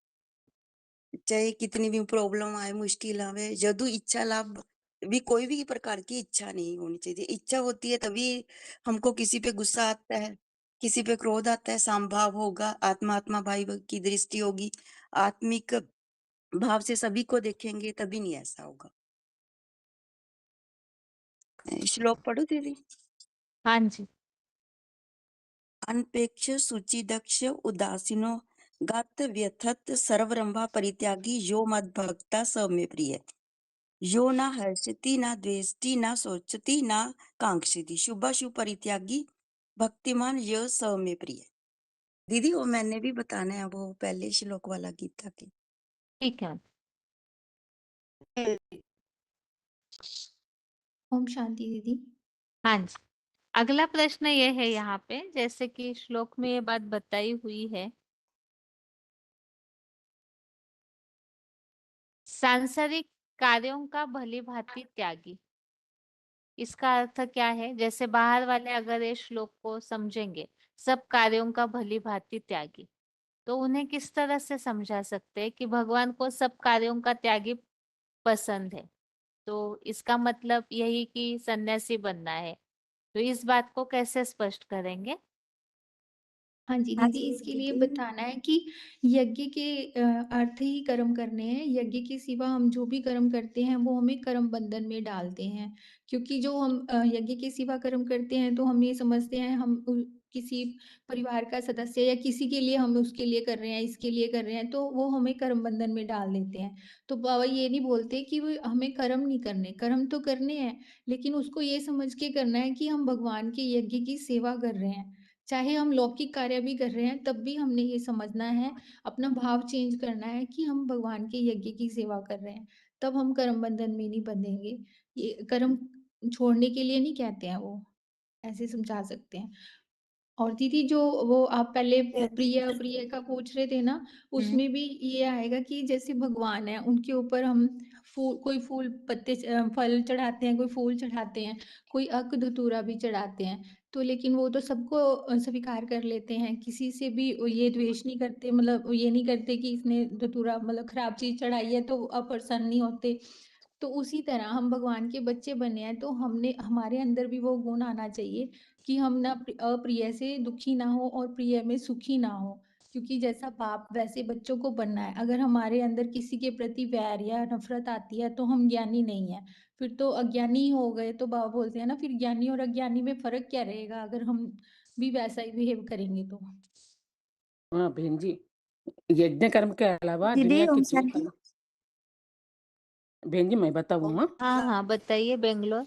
चाहे कितनी भी प्रॉब्लम आए, मुश्किल आवे, जदू इच्छा लाभ भी, कोई भी प्रकार की इच्छा नहीं होनी चाहिए। इच्छा होती है तभी हमको किसी पे गुस्सा आता है, किसी पे क्रोध आता है, संभाव होगा, आत्मा आत्मा भाई की दृष्टि होगी, आत्मिक भाव से सभी को देखेंगे, तभी नहीं ऐसा होगा। श्लोक पढ़ो दीदी। हाँ जी। अनपेक्ष सूचि दक्ष उदासीनो गत व्यथत सर्वरंभा परित्यागी यो मद भक्ता स में प्रिय। यो न हर्षति न द्वेष्टि न शोचति न कांक्षति शुभाशुभ परित्यागी भक्तिमान यो स में प्रिय। दीदी वो मैंने भी बताना है, वो पहले श्लोक वाला गीता के। ठीक है। ओम शांति दीदी। हाँ जी, अगला प्रश्न ये है यहाँ पे, जैसे कि श्लोक में ये बात बताई हुई है, सांसारिक कार्यों का भली भांति त्यागी। इसका अर्थ क्या है? जैसे बाहर वाले अगर ये श्लोक को समझेंगे, सब कार्यों का भली भांति त्यागी, तो उन्हें किस तरह से समझा सकते हैं कि भगवान को सब कार्यों का त्यागी पसंद है? तो इसका मतलब यही कि सन्यासी बनना है। तो इस बात को कैसे स्पष्ट करेंगे? हाँ जी दीदी, इसके लिए बताना है कि यज्ञ के अर्थ ही कर्म करने हैं। यज्ञ के सिवा हम जो भी कर्म करते हैं वो हमें कर्म बंधन में डालते हैं। क्योंकि जो हम यज्ञ के सिवा कर्म करते हैं तो हम ये समझते हैं हम किसी परिवार का सदस्य या किसी के लिए हम उसके लिए कर रहे हैं, इसके लिए कर रहे हैं, तो वो हमें कर्म बंधन में डाल देते हैं। तो बाबा ये नहीं बोलते कि वो हमें कर्म नहीं करने, कर्म तो करने हैं, लेकिन उसको ये समझ के करना है कि हम भगवान के यज्ञ की सेवा कर रहे हैं। चाहे हम लौकिक कार्य भी कर रहे हैं तब भी हमने ये समझना है, अपना भाव चेंज करना है कि हम भगवान के यज्ञ की सेवा कर रहे हैं, तब हम कर्म बंधन में नहीं बंधेंगे। ये कर्म छोड़ने के लिए नहीं कहते हैं, वो ऐसे समझा सकते हैं। और दीदी जो वो आप पहले प्रिय अप्रिय का पूछ रहे थे ना, उसमें भी ये आएगा कि जैसे भगवान है उनके ऊपर हम कोई फूल पत्ते फल चढ़ाते हैं, कोई फूल चढ़ाते हैं, कोई अक धतूरा भी चढ़ाते हैं, तो लेकिन वो तो सबको स्वीकार कर लेते हैं, किसी से भी वो ये द्वेष नहीं करते, मतलब ये नहीं करते कि इसने धतूरा मतलब खराब चीज चढ़ाई है तो अप्रसन्न नहीं होते। तो उसी तरह हम भगवान के बच्चे बने हैं तो हमने हमारे अंदर भी वो गुण आना चाहिए कि हम ना अप्रिय से दुखी ना हो और प्रिय में सुखी ना हो। क्योंकि जैसा बाप वैसे बच्चों को बनना है। अगर हमारे अंदर किसी के प्रति वैर या नफरत आती है तो हम ज्ञानी नहीं है, फिर तो अज्ञानी हो गए। तो बाबा बोलते हैं ना, फिर ज्ञानी और अज्ञानी में फर्क क्या रहेगा अगर हम भी वैसा ही बिहेव करेंगे तो। हाँ बहन जी, यज्ञ कर्म के अलावा दीदी दुनिया के ओम जो शांति। कर्म, बहन जी मैं बताऊँ हाँ, हाँ हाँ बताइए बेंगलोर।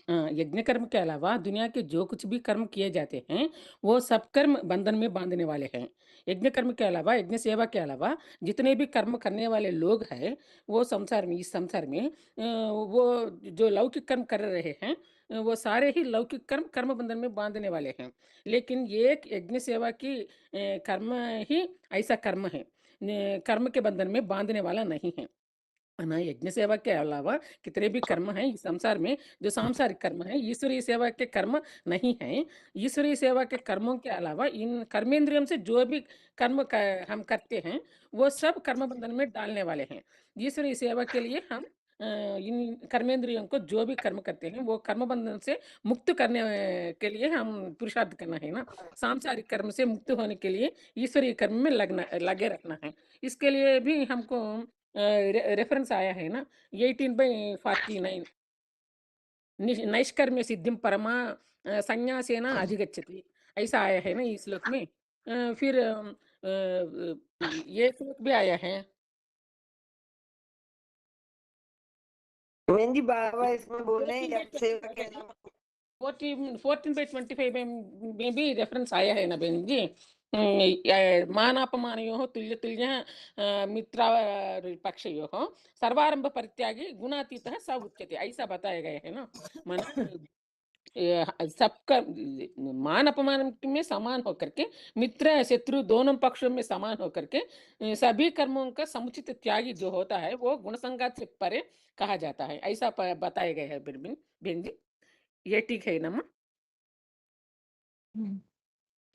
यज्ञ कर्म के अलावा दुनिया के जो कुछ भी कर्म किए जाते हैं वो सब कर्म बंधन में बांधने वाले हैं। यज्ञ कर्म के अलावा, यज्ञ सेवा के अलावा जितने भी कर्म करने वाले लोग हैं वो इस संसार में वो जो लौकिक कर्म कर रहे हैं वो सारे ही लौकिक कर्म कर्म बंधन में बांधने वाले हैं। लेकिन ये एक यज्ञ सेवा की कर्म ही ऐसा कर्म है कर्म के बंधन में बांधने वाला नहीं है। ना यज्ञ सेवा के अलावा कितने भी कर्म हैं इस संसार में, जो सांसारिक कर्म है ईश्वरीय सेवा के कर्म नहीं है। ईश्वरीय सेवा के कर्मों के अलावा इन कर्मेंद्रियम से जो भी हम करते हैं वो सब कर्म बंधन में डालने वाले हैं। ईश्वरीय सेवा के लिए हम इन कर्मेंद्रियों को जो भी कर्म करते हैं वो कर्म बंधन से मुक्त करने के लिए हम पुरुषार्थ करना है ना। सांसारिक कर्म से मुक्त होने के लिए ईश्वरीय कर्म में लगे रखना है। इसके लिए भी हमको रेफरेंस आया है ना 18/49 नैष्कर्म्य सिद्धिम परमा संन्यासेन अधिगच्छति, ऐसा आया है ना इस श्लोक में। फिर ये श्लोक भी आया है बहन जी बाबा इसमें बोल रहे हैं यज्ञ सेवा के अलावा 14/25 में भी रेफरेंस आया है ना बहन जी। मानापमानयोः तुल्य तुल्य मित्र पक्षयोः सर्वारंभ परित्यागी गुणातीतः स उच्यते, ऐसा बताया गया है ना। माना सबका मान अपमान में समान होकर के, मित्र शत्रु दोनों पक्षों में समान होकर के सभी कर्मों का समुचित त्यागी जो होता है वो गुण संघात से परे कहा जाता है, ऐसा बताया गया है बहन जी। ये ठीक है ना माँ?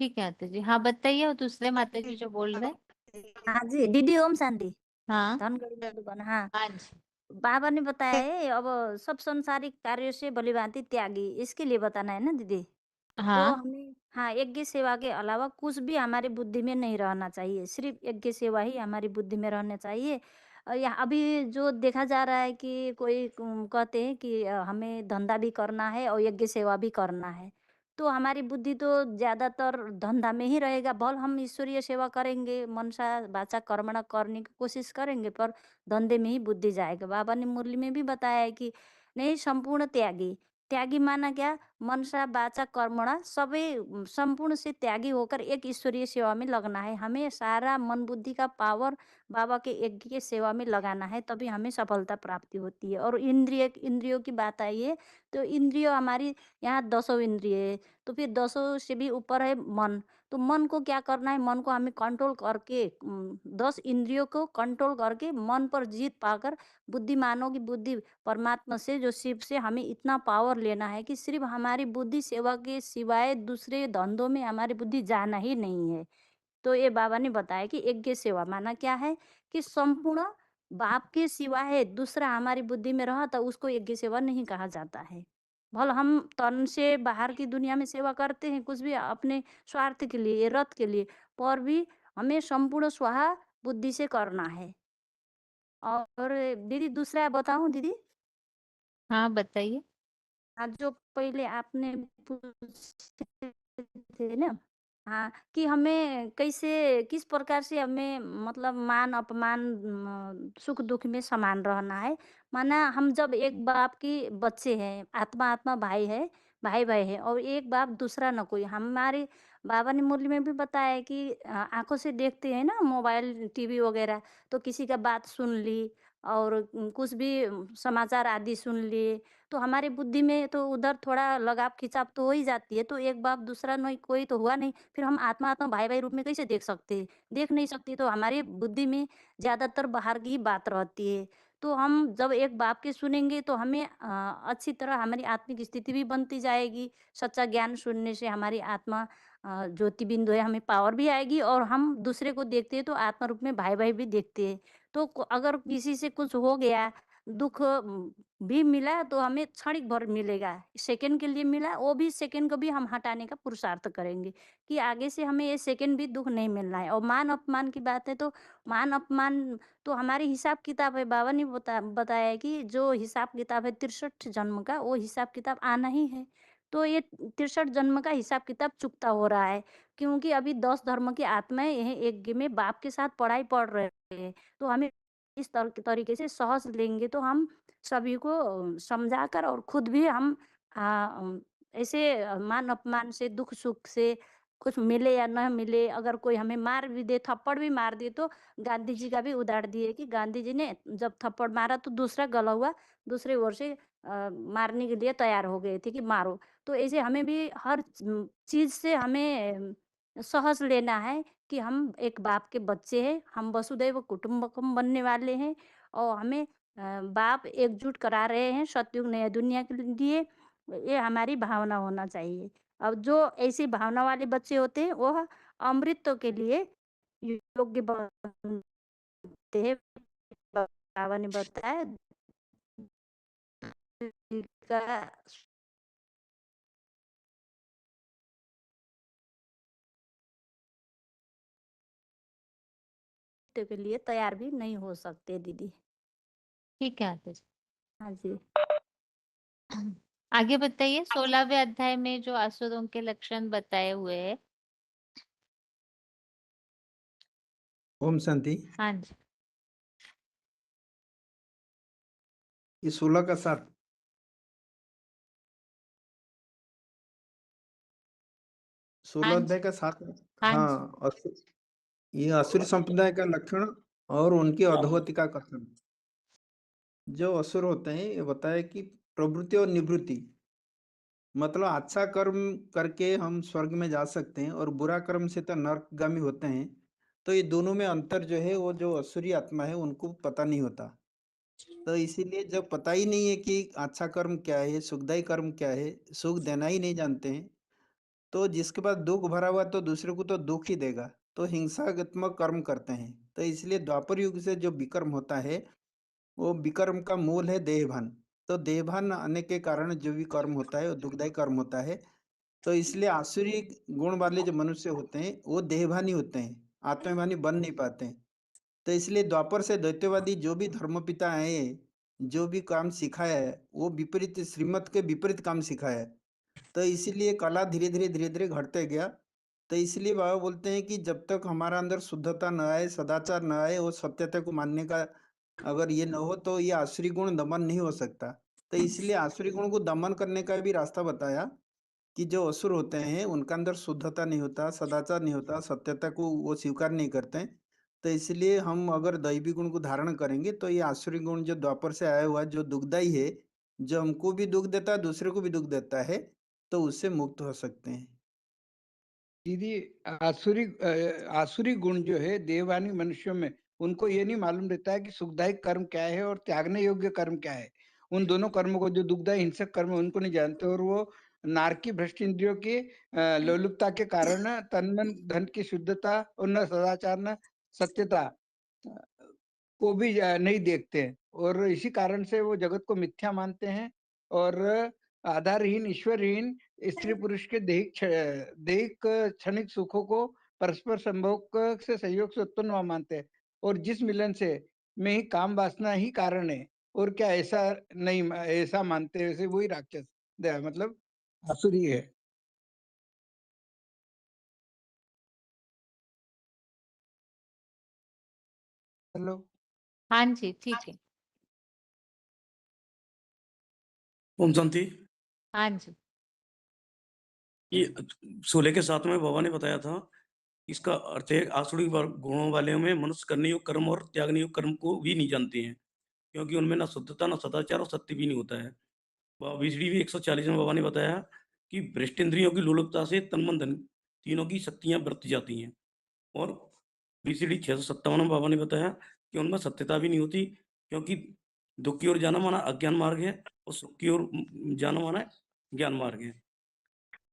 ठीक है माता जी। हाँ बताइए, और दूसरे माता जी जो बोल रहे हैं। हाँ जी दीदी ओम शांति। हाँ हाँ हाँ जी। बाबा ने बताया है अब सब संसारिक कार्यों से भलीभांति त्यागी, इसके लिए बताना है ना दीदी। तो हाँ हमें हाँ यज्ञ सेवा के अलावा कुछ भी हमारी बुद्धि में नहीं रहना चाहिए, सिर्फ यज्ञ सेवा ही हमारी बुद्धि में रहना चाहिए। यहाँ अभी जो देखा जा रहा है कि कोई कहते हैं कि हमें धंधा भी करना है और यज्ञ सेवा भी करना है, तो हमारी बुद्धि तो ज्यादातर धंधा में ही रहेगा। भल हम ईश्वरीय सेवा करेंगे, मनसा वाचा कर्मणा करने की कोशिश करेंगे, पर धंधे में ही बुद्धि जाएगा। बाबा ने मुरली में भी बताया है कि नहीं, संपूर्ण त्यागी। त्यागी माना क्या? मनसा वाचा कर्मणा सबै संपूर्ण से त्यागी होकर एक ईश्वरीय सेवा में लगना है। हमें सारा मन बुद्धि का पावर बाबा के यज्ञ के सेवा में लगाना है, तभी हमें सफलता प्राप्ति होती है। और इंद्रियों की बात आई है, तो इंद्रिय हमारी यहाँ 10 इंद्रिय है, तो फिर 10 से भी ऊपर है मन। तो मन को क्या करना है? मन को हमें कंट्रोल करके 10 इंद्रियों को कंट्रोल करके मन पर जीत पाकर बुद्धिमानों की बुद्धि परमात्मा से, जो शिव से हमें इतना पावर लेना है कि सिर्फ हमारी बुद्धि सेवा के सिवाय दूसरे धंधों में हमारी बुद्धि जाना ही नहीं है। तो ये बाबा ने बताया कि यज्ञ सेवा माना क्या है कि संपूर्ण बाप के सिवा है दूसरा हमारी बुद्धि में रहा तो उसको यज्ञ सेवा नहीं कहा जाता है। भल हम तन से बाहर की दुनिया में सेवा करते हैं कुछ भी अपने स्वार्थ के लिए, रथ के लिए, पर भी हमें संपूर्ण स्वाहा बुद्धि से करना है। और दीदी दूसरा बताऊं दीदी? हाँ बताइए। हाँ जो पहले आपने पूछे थे ना, हाँ कि हमें कैसे किस प्रकार से हमें मतलब मान अपमान सुख दुख में समान रहना है। माना हम जब एक बाप की बच्चे हैं, आत्मा आत्मा भाई है, भाई भाई है, और एक बाप दूसरा न कोई। हमारे बाबा ने मुरली में भी बताया है कि आंखों से देखते हैं ना मोबाइल टीवी वगैरह, तो किसी का बात सुन ली और कुछ भी समाचार आदि सुन लिए, तो हमारी बुद्धि में तो उधर थोड़ा लगाव खिंचाव तो हो ही जाती है। तो एक बाप दूसरा नहीं कोई तो हुआ नहीं, फिर हम आत्मा आत्मा भाई भाई रूप में कैसे देख सकते हैं? देख नहीं सकते, तो हमारी बुद्धि में ज्यादातर बाहर की ही बात रहती है। तो हम जब एक बाप के सुनेंगे तो हमें अच्छी तरह हमारी आत्मिक स्थिति भी बनती जाएगी। सच्चा ज्ञान सुनने से हमारी आत्मा ज्योति बिंदु है, हमें पावर भी आएगी, और हम दूसरे को देखते हैं तो आत्मा रूप में भाई भाई भी देखते हैं। तो अगर किसी से कुछ हो गया, दुख भी मिला, तो हमें क्षणिक भर मिलेगा, सेकंड के लिए मिला, वो भी सेकंड को भी हम हटाने का पुरुषार्थ करेंगे कि आगे से हमें ये सेकंड भी दुख नहीं मिलना है। और मान अपमान की बात है, तो मान अपमान तो हमारी हिसाब किताब है। बाबा ने बताया है कि जो हिसाब किताब है 63 जन्म का, वो हिसाब किताब आना ही है। तो ये 63 जन्म का हिसाब किताब चुकता हो रहा है, क्योंकि अभी 10 धर्म की आत्माएं यह यज्ञ में बाप के साथ पढ़ाई पढ़ रहे हैं। तो हमें इस तरीके से सहज लेंगे तो हम सभी को समझाकर और खुद भी हम ऐसे मान अपमान से, दुख सुख से कुछ मिले या न मिले, अगर कोई हमें मार भी दे, थप्पड़ भी मार दिए, तो गांधी जी का भी उदाहरण दिए कि गांधी जी ने जब थप्पड़ मारा तो दूसरा गला हुआ, दूसरे ओर से मारने के लिए तैयार हो गए थे कि मारो। तो ऐसे हमें भी हर चीज से हमें सहज लेना है कि हम एक बाप के बच्चे हैं, हम वसुदैव कुटुंबकम बनने वाले हैं, और हमें बाप एकजुट करा रहे हैं सतयुग नया दुनिया के लिए। ये हमारी भावना होना चाहिए। अब जो ऐसी भावना वाले बच्चे होते हैं वह अमृत के लिए योग्य बनते हैं। बाबा ने बताया का के लिए तैयार भी नहीं हो सकते दीदी। ठीक है आते जी। हाँ जी। आगे बताइए 16वें अध्याय में जो असुरों के लक्षण बताए हुए हैं। ओम शांति। हाँ जी। ये 16 का 7 16 हाँ अध्याय जी। का 7 हाँ जी। हाँ ये असुर संप्रदाय का लक्षण और उनकी अधोगति का कथन। जो असुर होते हैं ये बताया कि प्रवृत्ति और निवृत्ति, मतलब अच्छा कर्म करके हम स्वर्ग में जा सकते हैं और बुरा कर्म से तो नरकगामी होते हैं। तो ये दोनों में अंतर जो है वो जो असुरी आत्मा है उनको पता नहीं होता। तो इसीलिए जब पता ही नहीं है कि अच्छा कर्म क्या है, सुखदायी कर्म क्या है, सुख देना ही नहीं जानते हैं, तो जिसके पास दुख भरा हुआ तो दूसरे को तो दुख ही देगा, तो हिंसात्मक कर्म करते हैं। तो इसलिए द्वापर युग से जो विकर्म होता है वो विकर्म का मूल है देहभान। तो देहभान आने के कारण जो भी कर्म होता है वो दुखदायी कर्म होता है। तो इसलिए आसुरी गुण वाले जो मनुष्य होते हैं वो देहभानी होते हैं, आत्मभानी बन नहीं पाते हैं। तो इसलिए द्वापर से दैत्यवादी जो भी धर्मपिता आए, जो भी काम सिखाया है वो विपरीत, श्रीमत के विपरीत काम सिखाया है। तो इसीलिए कला धीरे धीरे घटते गया। तो इसलिए बाबा बोलते हैं कि जब तक हमारा अंदर शुद्धता न आए, सदाचार न आए और सत्यता को मानने का अगर ये न हो तो ये आसुरी गुण दमन नहीं हो सकता। तो इसलिए आसुरी गुण को दमन करने का भी रास्ता बताया कि जो असुर होते हैं उनका अंदर शुद्धता नहीं होता, सदाचार नहीं होता, सत्यता को वो स्वीकार नहीं करते हैं। तो इसलिए हम अगर दैवी गुण को धारण करेंगे तो ये आसुरी गुण जो द्वापर से आया हुआ जो दुखदाई है, जो हमको भी दुख देता है दूसरे को भी दुख देता है, तो उससे मुक्त हो सकते हैं। दीदी आसुरी गुण जो है देववानी मनुष्यों में, उनको ये नहीं मालूम रहता है कि सुखदायी कर्म क्या है और त्यागने योग्य कर्म क्या है। उन दोनों कर्मों को, जो दुखदायी हिंसक कर्म है उनको नहीं जानते, और वो नारकी भ्रष्ट इंद्रियों की लोलुपता के कारण तन मन धन की शुद्धता और न सदाचार न सत्यता को भी नहीं देखते हैं, और इसी कारण से वो जगत को मिथ्या मानते हैं और आधारहीन ईश्वरहीन स्त्री पुरुष के दैहिक क्षणिक सुखों को परस्पर संभोग से सहयोग से उत्पन्न मानते हैं, और जिस मिलन से में ही काम वासना ही कारण है, और क्या ऐसा नहीं ऐसा मानते, वैसे वही राक्षस मतलब आसुरी है। हेलो। हाँ जी ठीक है। ओम शांति। हाँ जी। ये 16 के 7 में बाबा ने बताया था, इसका अर्थ है आसुरी गुणों वाले में मनुष्य करने योग्य कर्म और त्यागने योग्य कर्म को भी नहीं जानते हैं, क्योंकि उनमें ना शुद्धता ना सदाचार और सत्य भी नहीं होता है। बीसड़ी भी 140 में बाबा ने बताया कि भ्रष्ट इंद्रियों की लोलुपता से तन मन धन तीनों की शक्तियां बरती जाती हैं, और बीसीडी 657 में बाबा ने बताया कि उनमें सत्यता भी नहीं होती, क्योंकि दुख की ओर जाना माना अज्ञान मार्ग है और सुख की ओर जाना माना ज्ञान मार्ग है।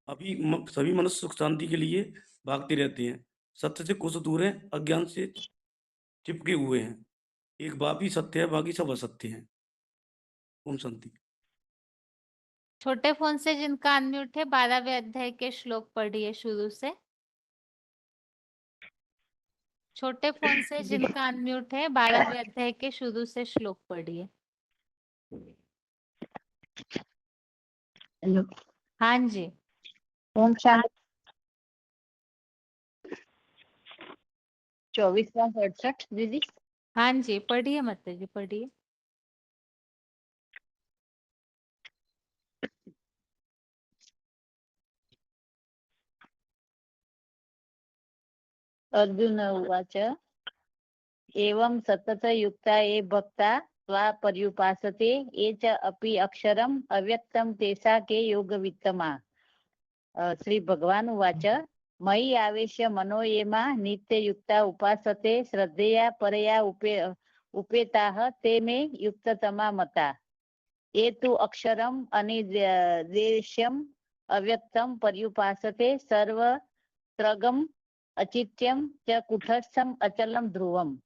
अभी सभी मनुष्य सुख शांति के लिए भागते रहते हैं, सत्य से कुछ दूर है, अज्ञान से चिपके हुए हैं। एक बाप ही सत्य है, बाकी सब असत्य है। ओम शांति। छोटे फोन से जिनका अनम्यूट है 12वें अध्याय के श्लोक पढ़िए शुरू से। छोटे फोन से जिनका अनम्यूट है 12वें अध्याय के शुरू से श्लोक पढ़िए। हेलो। हाँ जी। ओम शांति। 2468 दीदी। हाँ जी पढ़िए माता जी पढ़िए। अर्जुन उवाच एवं सततयुक्ता ये भक्ता त्वा पर्युपासते ये च अपि अक्षरम् अव्यक्तं तेषा के योगवित्तमा। श्री भगवान उवाच मयि आवेश्य मनो ये मा नित्ययुक्ता उपासते श्रद्धेया परया उपेताः ते मे युक्ततमा मता। ये तु अक्षरम् अनिर्देश्यम् अव्यक्तं पर्युपासते सर्वत्रगम् अचित्यं च कुटस्थम् अचलं ध्रुवम्।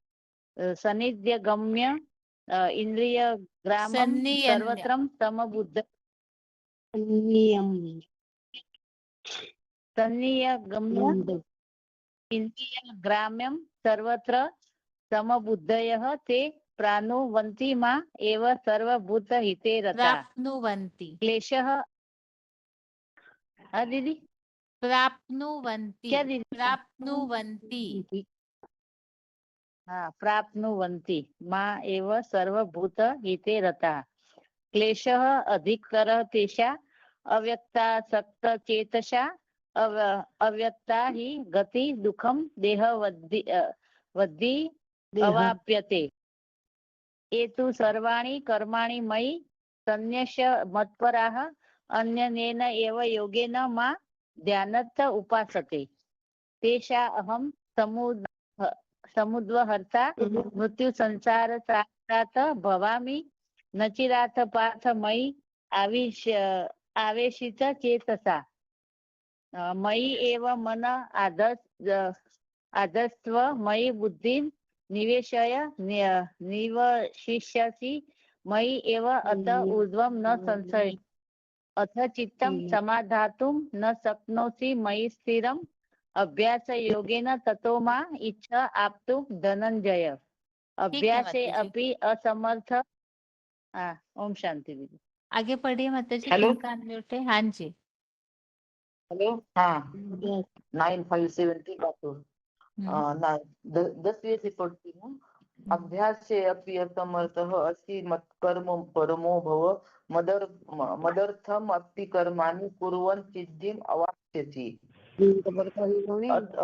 सन्निध्यगम्य इंद्रियग्रामं सर्वत्रं समबुद्ध सन्नियगम्य इंद्रियग्राम्यं सर्वत्र समबुद्धयः ते प्राणुवन्ति मा एव सर्वभूतहिते रता। प्राप्नुवन्ति। क्लेशः दीदी प्राप्नुवन्ति। क्या दीदी? प्राप्नुवन्ति। हाँ, प्राप्नुवन्ति मा एव सर्वभूतहिते रता। क्लेशः अधिकतरः तेषा अव्यक्तासक्तचेतसा अव्यक्ता हि गति दुःखं देहवद्धि अवाप्यते। ये तु सर्वाणि कर्माणि मयि सन्न्यस्य मत्पराः अन्यनेन एव योगेन मा ध्यानस्थ उपासते तेषा अहं समुद्वहर्ता मृत्यु संसार सागरात् भवामि न चिरात् पार्थ मयि आवेशित चेतसा। मयि एव मन आधस्त्व मयि बुद्धिं निवेशय निवशिष्यसि मयि एव अत ऊर्ध्वं न संशय अथ चित्तं समाधातुं न शक्नोषि मयि स्थिरम् अभ्यास योगेन ततो मा इच्छा आप्तुं धनंजय। अभ्यासे अपि असमर्थ। ओम शांति दीदी। आगे पढ़िए माताजी। हेलो। किनका अनम्यूट है? हाँ जी। हेलो। हाँ 9570 का तो 10 से पढ़ती हूँ। अभ्यास से अपि असमर्थः अस्ति मत्कर्म परमो भव मदर्थम अपि कर्माणि कुर्वन् सिद्धिम् अवाप्स्यसि।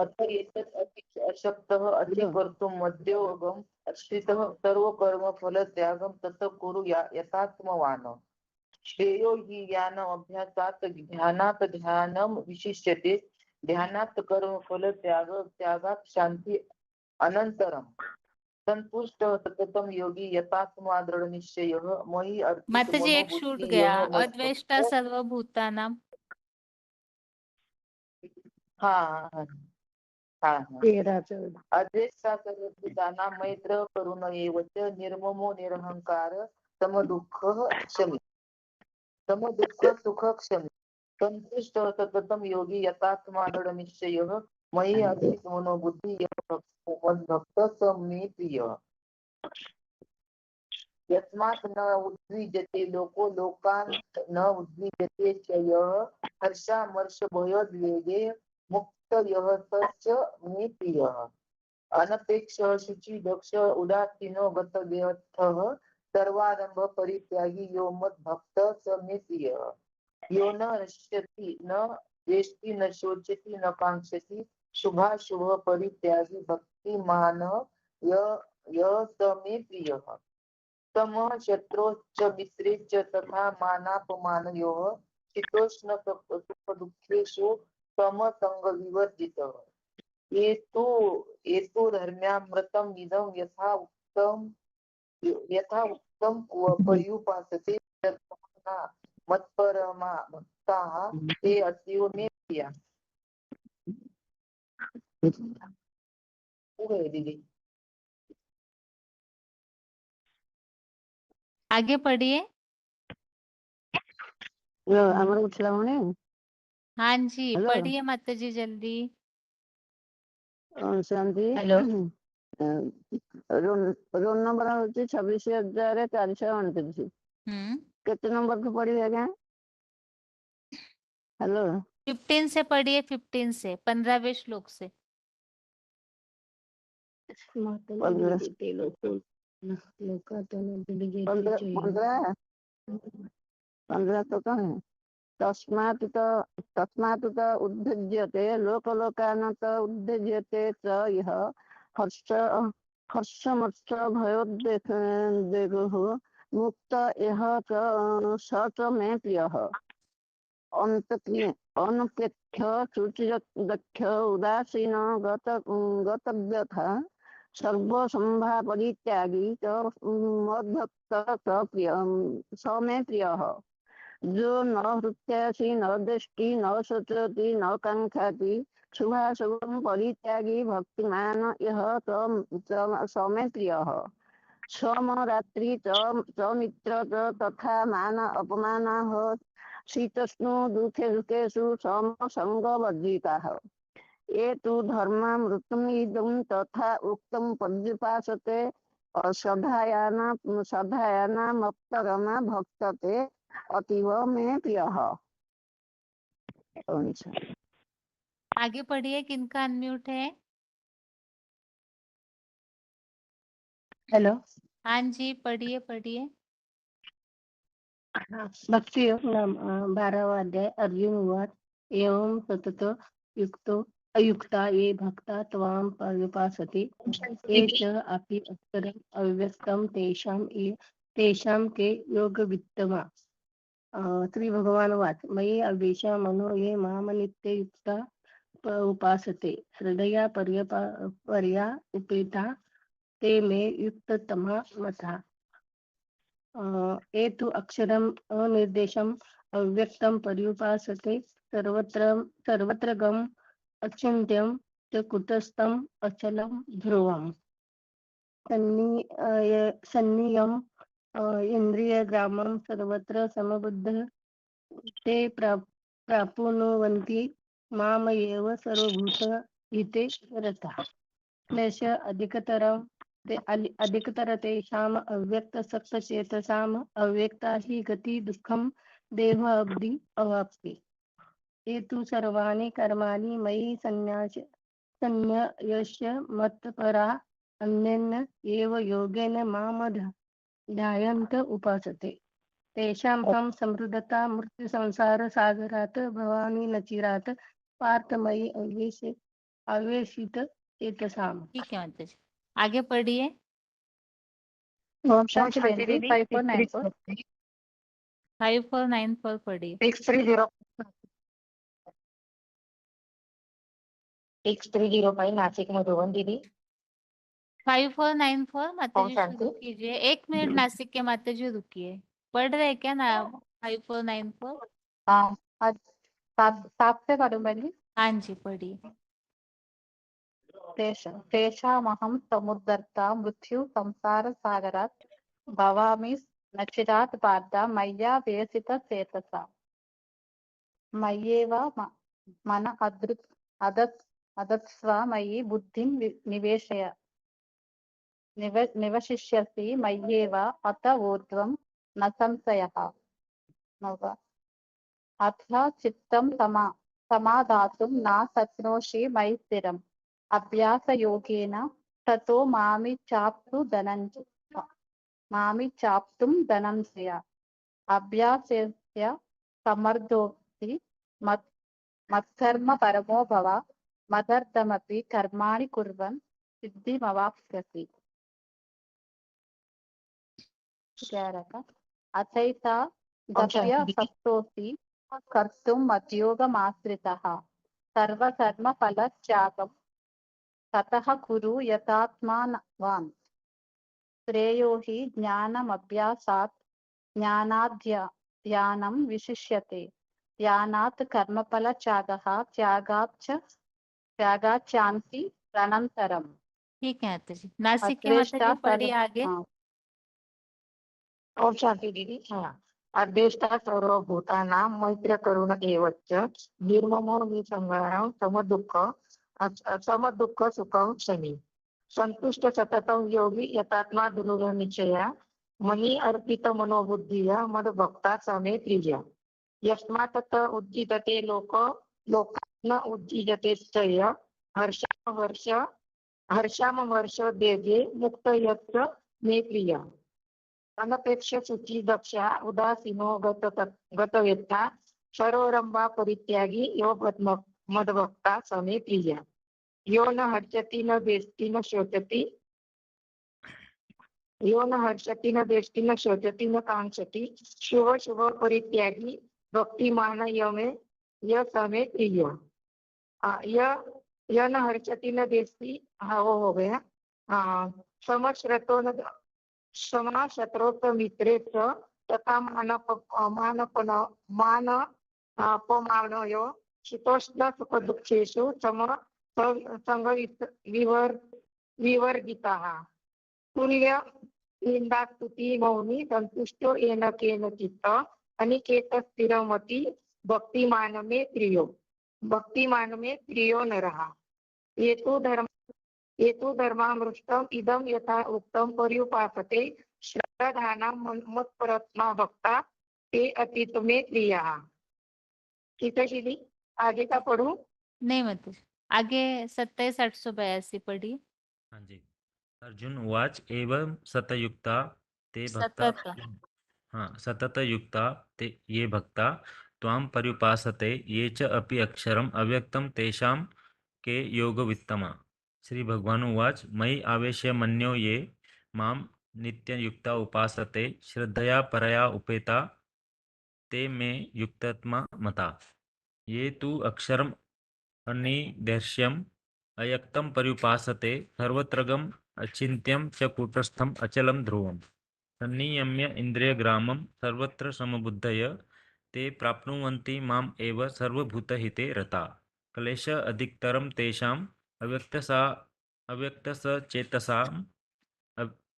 अथ एतत् अति अशक्तः अति कर्तुं मध्योगम् अर्षितः सर्वकर्म फल त्यागं तत् कुरु यथात्मवान्। श्रेयो हि ज्ञानम् अभ्यासात् ध्यानात् ध्यानं विशिष्यते ध्यानात् कर्म फल त्यागात् शांति अनंतरम्। संतुष्टः सततं योगी यथात्मा दृढ़ निश्चयः मयि अर्पित माताजी एक छूट मनोबुद्धि गया। यः अद्वेष्टा सर्वभूतानां। हाँ हाँ हाँ। अद्वेष्टा सर्वभूतानां मैत्र करुण एव च निर्ममो निरहंकार समदुःखः क्षमी समदुःख सुख क्षमी संतुष्टः सततं योगी यथात्मा दृढ़ निश्चयः मयि अर्पित मनोबुद्धि यः मद्भक्तः स मे प्रियः। यस्मात् न उद्विजते लोको लोकान् न उद्विजते च यः हर्षामर्ष भयोद्वेगे मुक्त यः तस्य मे प्रियः। अनपेक्षः शुचि दक्ष उदासीनो गतव्यर्थः सर्वारंभ परित्यागी यो मद्भक्तः स मे प्रियः। यो न हृष्यति न द्वेष्टि न शोचति न कांक्षति शुभाशुभ परित्यागी भक्तिमान यः स मे प्रियः। समः शत्रोश्च मित्रेश्च तथा मानापमानयोः शीतोष्ण सुख दुःखेषु समसंग विवर्जितः। ये तु धर्म्यामृतम् इदं यथा उक्तं पर्युपासते मत्परमा भक्ताः ते अतीव मे प्रिया। दीदी आगे पढ़िए। हमारे उठला होने। हाँ जी हेलो। पढ़िए माताजी जल्दी। शांति। हेलो। रोल नंबर होची 26,429। कितने नंबर को पढ़ी है क्या? हेलो। 15 से पढ़िए। 15 से 15वें श्लोक से। 15 तो कहाँ है? तस्मात् उद्धज्यते लोकलोकानत उद्धज्यते च यः हर्षमर्ष भयोद्वेगः मुक्त यः स च मे प्रियः अनपेक्ष शुचिदक्ष उदासीन गतव्यथा सर्वसंभा परित्यागी च मद्भक्त स मे प्रियः जो न हृत्यासी न दृष्टि न शोचति न कांक्षाति शुभाशुभं परित्यागी भक्तिमान यः स मे प्रियः स्वम रात्रि च मित्र च तथा मान अपमानः शीतोष्णो दुखे सुखेषु समसंगवर्जिताः ये तु धर्मामृतम् इदं तथा उक्तं पर्युपासते सधायानामप्तरमा भक्तते अतीव मे प्रियः। आगे पढ़िए, किनका अनम्यूट है? हेलो। हाँ जी, पढ़िए पढ़िए। भक्ति योग नाम 12वां अध्याय। अर्जुन उवाच एवं सतत युक्तो अयुक्ता ये भक्ता त्वां पर्युपासते ये च अपि अक्षरम् अव्यक्तं तेषां के योगवित्तमा। श्री भगवान वाच मयि अवेशा मनो ये माम नित्ययुक्ता उपासते हृदया पर्या उपेता ते मे युक्ततमा मता। ये तु अक्षरम् अनिर्देशम् अव्यक्तं पर्युपासते सर्वत्र गम अचिन्त्यं च कुटस्थम् अचलं ध्रुवम् सन्नियम इन्द्रियग्रामं सर्वत्र समबुद्ध ते प्राप्नुवन्ति मामएव सर्वभूत हिते रताः। क्लेश अधिकतर तेषाम् अव्यक्तसक्तचेतसाम् अव्यक्ता हि गति दुःखं देहाब्धि अवाप्ति। ये तु सर्वाणि कर्माणि मयि सन्न्यस्य मत्परा अन्येन एव योगेन माम ध्यायन्त उपासते तेषां हम समृद्धता मृत्यु संसार सागरात् भवानी न चिरात् पार्थ मयि आवेशित चेतसाम्। ठीक है माता जी, आगे पढ़िए। ओम शांति दीदी 5494 5494 पढ़िए। 6305 नासिक मधुबन दीदी। 5494 माता ओम जी शांति। शुरू कीजिए। 1 मिनट नासिक के माता जी रुकिए। पढ़ रहे क्या ना 5494? हाँ, सात से पढ़ूं पहले। हाँ जी, पढ़िए। तेषामहं समुद्धर्ता मृत्यु संसार सागरात् भवामि न चिरात् पार्थ मय्या व्यसित चेतसा। मय्येव मन अदत्स्व मयि बुद्धिं निवशिष्यसि मय्येव अत ऊर्ध्वं न संशयः। अथ चित्तं समादातुं न शक्नोषि मयि स्थिरम् अभ्यासयोगेन ततो मामिच्छाप्तुं धनञ्जय। अभ्यासस्य समर्थोऽसि मत्कर्म परमो भव मदर्थमपि कर्माणि कुर्वन् सिद्धिमवाप्स्यसि। अथैता दप्य सप्तोऽसि कर्तुं मद्योगमाश्रितः सर्वकर्मफलत्यागं ततः कुरु यथात्मावान्। श्रेयो हि ज्ञानमभ्यासात् ज्ञानाद् विशिष्यते ध्यानात् कर्मफलत्यागः त्यागाच्चान्ति अनन्तरम्। ठीक है माता जी। नासिक के माता जी पढ़िए आगे। ओम शांति दीदी। हाँ, अद्वेष्टा सर्वभूतानां मैत्र करुण एवच निर्ममो निसंगारं समदुःख सुखं शनि संतुष्ट सततं योगी यतात्मा दृढ़ निश्चया मयि अर्पित मनोबुद्धिया मद भक्ता समे प्रिया। यस्मात् तत् उज्जीयते लोकान् उज्जीयते चय हर्षामवर्ष देवे मुक्त यत्र मे प्रिया। अनपेक्ष शुचि दक्षा उदासीनो गतवेत्ता सर्वरंभा परित्यागी यो मदभक्ता समे प्रिय यो न हर्षति न वेष्टि न शोचति यो न हर्षति न वेष्टि न शोचति न कांक्षति शुभ शुभ परित्यागी भक्तिमान यमे य समे प्रिय। यह न हर्षति न वेष्टि, हाँ वो हो गया। समश्रतो न समा शत्रोत मित्रे च तथा मानपमानयो शीतोष्ण सुख दुःखेषु संग विवर्जिताः तुल्य निंदास्तुति मौनी संतुष्टो येन केनचित् अनिकेत स्थिरमति भक्तिमान में प्रियो नरः। ये तु धर्मामृष्टम इदम यथा उक्तम पर्युपासते श्रद्धानां मत्परत्मा भक्ता ते अतीत में प्रिया। ठीक है दीदी, आगे का पढ़ूं? नहीं मतलब आगे 27-882 पढ़िए। हाँ जी। अर्जुन उवाच एवं सतयुक्ता ते भक्ता सतत युक्ता ते ये भक्ता त्वां पर्युपासते ये च अपि अक्षरम अव्यक्तम तेषां के योगवित्तमा। श्री भगवान उवाच मयि आवेश्य मन्यो ये मां नित्ययुक्ता उपासते श्रद्धया परया उपेता ते मे युक्तत्मा मता। ये तु अक्षरम अनिर्देश्यम अयक्तम पर्युपासते सर्वत्रगम अचिन्त्यम च कूटस्थम अचलम ध्रुवम सन्नियम्य इंद्रियग्रामम सर्वत्र समबुद्धय ते प्राप्नुवन्ति माम एव सर्वभूतहिते रता। क्लेश अधिकतरम तेषाम अव्यक्तसचेतसाम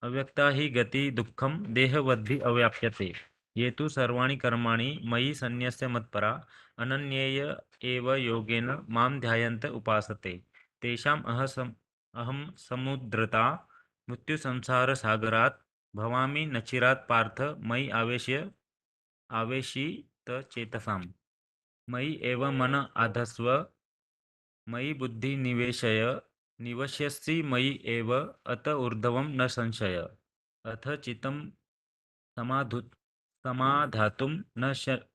अव्यक्ता ही गति दुःखम देहवद्भि अव्याप्यते। ये तु सर्वाणि कर्माणि मयि सन्न्यस्य मत्परा अनन्येय एव योगेन मां ध्यायन्त उपासते तेषाम् अहं समुद्रता मृत्युसंसारसागरात् भवामि न चिरात् पार्थ मयि आवेशित चेतसाम्। मयि एव मन आधस्व मयि बुद्धि निवश्यसि मयि एव अत ऊर्ध्वं न संशय। अथ चित्तं समाधातुं न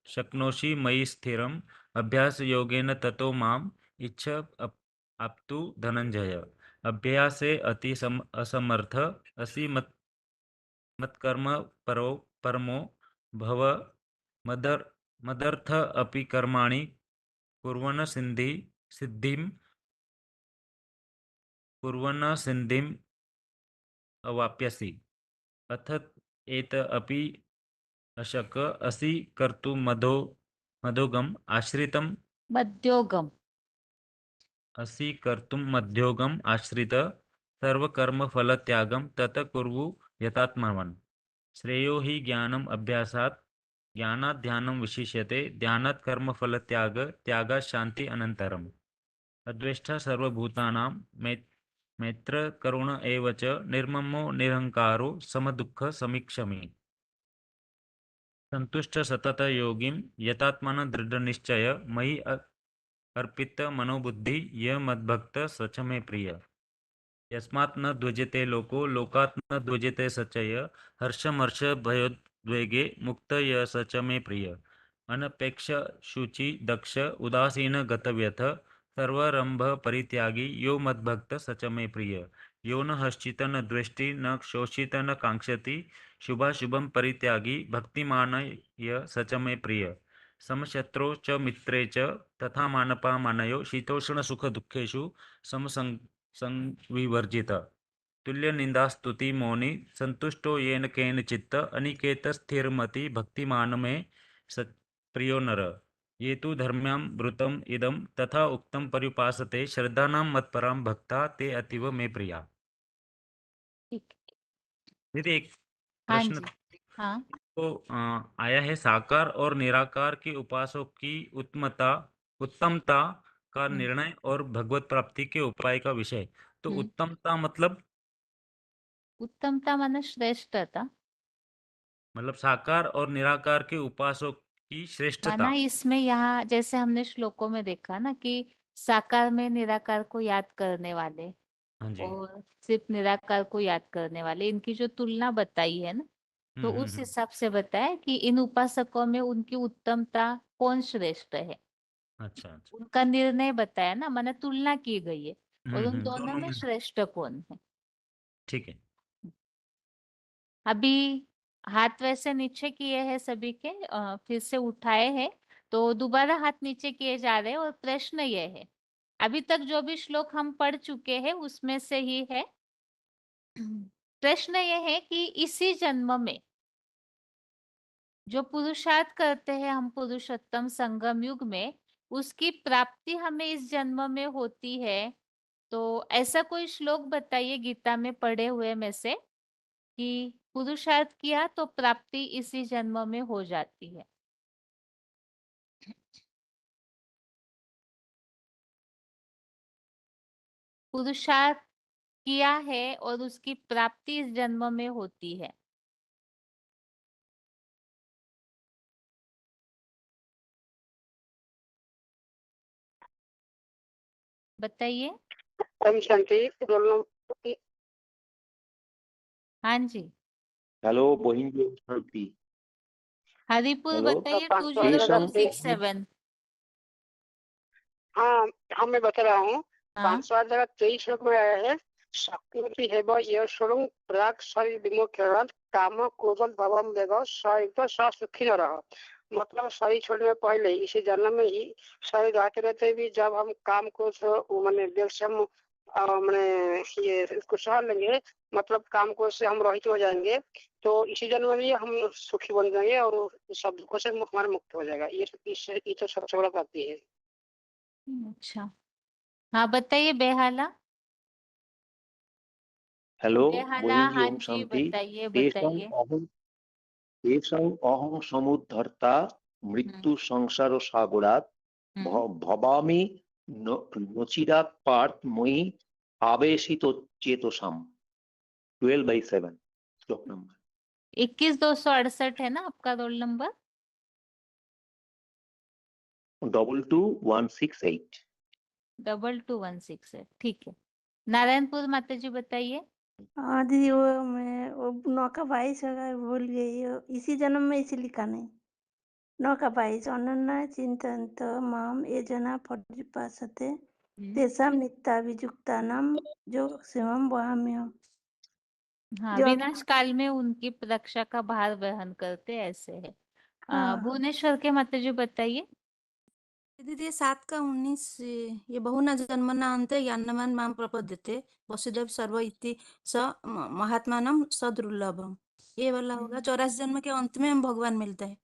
शक्नोषि मयि स्थिरम् अभ्यासयोगेन ततो माम् इच्छ आप्तु धनंजय। अभ्यासे अति असमर्थ असि मत्कर्म परमो भव मदर्थ अपि कर्माणि कुर्वन् सिद्धिं अवाप्यसि। अथ एत अपि अशक असि कर्तुं मदोगम आश्रित सर्वकर्मफलत्यागं तत कुर्वु यतात्मवान्। श्रेयो हि ज्ञानम् अभ्यासात् ज्ञानात् ध्यानं विशिष्यते ध्यानात् कर्मफलत्यागात् शान्ति अनन्तरम्। अद्वेष्टा सर्वभूतानां मैत्र करुण एव च निर्ममो निरहंकारो समदुःख समीक्षमी। संतुष्ट सतत योगिं यतात्मन दृढ़निश्चय मयि अर्पित मनोबुद्धि य मद्भक्त सच मे प्रिय। यस्मात् न द्वजते लोको लोकात् न द्वजते सचय हर्षमर्ष भयोद्वेगे मुक्त य सच मे प्रिय। अनपेक्ष शुचि दक्ष उदासीन गतव्यथ सर्वरंभ परित्यागी यो मद्भक्त सच मे प्रिय। यो न हर्षित न द्वेष्टि न शोषित न कांक्षति शुभाशुभम परित्यागी भक्तिमान य सच मे प्रिय। समशत्रो च मित्रे च तथा मानपामानयो शीतोष्ण सुख दुःखेषु समसंविवर्जित। तुल्य निंदास्तुति मौनी संतुष्टो येन केनचित् अनिकेत स्थिरमति भक्तिमान में प्रियो नर। ये तु धर्म्यामृतम् इदं तथा उक्तं पर्युपासते श्रद्धानां मत्परां भक्ता ते अतीव मे प्रिया। दीदी एक प्रश्न तो आया है साकार और निराकार के उपासकों की उत्तमता का निर्णय और भगवत प्राप्ति के उपाय का विषय। तो उत्तमता मतलब माने श्रेष्ठता, मतलब साकार और निराकार के उपासकों की श्रेष्ठता। माना इसमें यहाँ जैसे हमने श्लोकों में देखा ना कि साकार में निराकार को याद करने वाले हाँ जी। और सिर्फ निराकार को याद करने वाले, इनकी जो तुलना बताई है ना, तो उस हिसाब से बताए कि इन उपासकों में उनकी उत्तमता कौन श्रेष्ठ है, अच्छा अच्छा। उनका निर्णय बताया ना, माने तुलना की गई है और उन दोनों दोनों में में श्रेष्ठ कौन है। ठीक है। अभी हाथ वैसे नीचे किए हैं सभी के, फिर से उठाए हैं, तो दोबारा हाथ नीचे किए जा रहे हैं और प्रश्न ये है, अभी तक जो भी श्लोक हम पढ़ चुके हैं उसमें से ही है। प्रश्न ये है कि इसी जन्म में जो पुरुषार्थ करते हैं हम पुरुषोत्तम संगम युग में, उसकी प्राप्ति हमें इस जन्म में होती है। तो ऐसा कोई श्लोक बताइए गीता में पढ़े हुए में से कि पुरुषार्थ किया तो प्राप्ति इसी जन्म में हो जाती है। पुरुषार्थ किया है और उसकी प्राप्ति इस जन्म में होती है। बताइए। ओम शांति। Roll number. हाँ जी, हेलो बहिन जी, शांति। हरिपुर हेलो बताइए, तेषां 2067। हाँ हाँ, मैं बता रहा हूँ। हाँ 523 श्लोक में आया है, शक्ति है वो यह स्वरूप प्राग शरीर विमुख काम क्रोधन भवम देगा सयुक्त स सुखी न रहा। मतलब शरीर छोड़ने में पहले इसी जन्म में ही शरीर रहते रहते भी जब हम काम को मैंने व्यक्षम मैंने ये इसको सह लेंगे, मतलब काम को से हम रहित हो जाएंगे, तो इसी जन्म में भी हम सुखी बन जाएंगे और सब दुखों से हमारा मुक्त हो जाएगा। ये तो सबसे बड़ा प्राप्ति है। अच्छा, हाँ बताइए बेहाला। हेलो बेहाला बहिन जी, हाँ ओम जी, शांति। बताइए तेषां बताइए। अहं समुद्धर्ता हम्म, मृत्यु संसार सागरात् भवामि नचिरात् पार्थ मयि आवेशितो चेतसाम्। 12/7 श्लोक नंबर 21,268 है ना आपका रोल नंबर। 22168। 2216 है, ठीक है। नारायणपुर माता जी बताइए। हाँ दीदी, वो नौका बाईस अगर भूल गई इसी जन्म में इसे लिखा नहीं। नौका बाईस अनन्या चिंतन्त माम ये जना परिपासते तेषां नित्याभियुक्तानां योगक्षेमं वहाम्यहम्। हाँ, जो विनाश काल में उनकी रक्षा का भार वहन करते ऐसे है। हाँ भुवनेश्वर के माता जी बताइए। दीदी 7 का 19 ये बहुना जन्मना अन्ते ज्ञानवान माम प्रपद्यते वसुदेव सर्व इति स महात्मानम सदुर्लभम। ये वाला होगा 84 जन्म के अंत में हम भगवान मिलते हैं।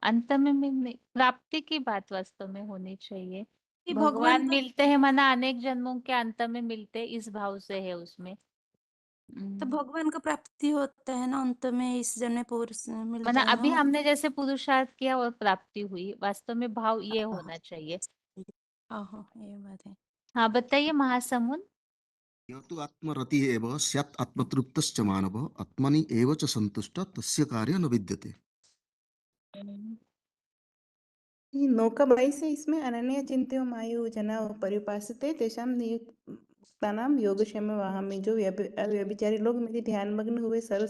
अंत में नहीं, प्राप्ति की बात वास्तव में होनी चाहिए। कि भगवान का मिलते हैं माना अनेक जन्मों के अंत में मिलते, इस भाव से है उसमें। तो भगवान का प्राप्ति होता है ना अंत में, इस जन्म में पुरुष मिलता माना है अभी ना। हमने जैसे पुरुषार्थ किया और प्राप्ति हुई, वास्तव में भाव ये होना चाहिए। हाँ ये बात है। हाँ बताइए महासमुन। यः तु आत्मरतिः एव स्यात् आत्मतृप्तश्च मानवः आत्मनि एव च सन्तुष्टः तस्य कार्यं न विद्यते। ये नौका बाईस है, इसमें अनन्या चिंत्यो मायु जना परिपासते तेषां नियुक्तानां योगक्षेम वहामि। जो व्यभिचारी लोग मेरे ध्यान मग्न हुए सर्व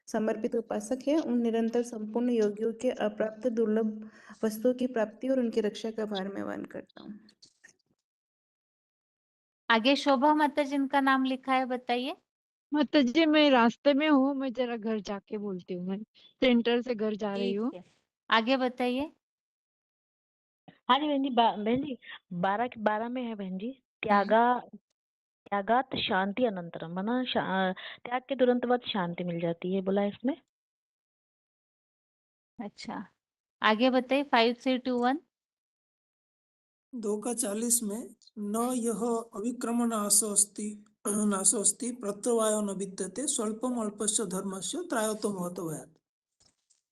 समर्पित उपासक है, उन निरंतर संपूर्ण योगियों के अप्राप्त दुर्लभ वस्तुओं की प्राप्ति और उनकी रक्षा का भार मैं वहन करता हूँ। आगे शोभा माता जिनका नाम लिखा है बताइए। माता जी मैं रास्ते में हूँ, मैं जरा घर जाके बोलती हूँ। मैं सेंटर से घर जा रही ठीक हूँ। है, आगे बताइए। हाँ जी बहन जी, बहन जी 12 में है बहन जी। त्यागात शांति अनंतरम, माना त्याग के तुरंत बाद शांति मिल जाती है, बोला है इसमें। अच्छा, आगे बताइए 5321। 2 का 40 में न यह अविक्रम नाशोस्ति प्रत्यवायो न विद्यते स्वल्पम अल्पस्य धर्मस्य त्रायतो महतो भयात्।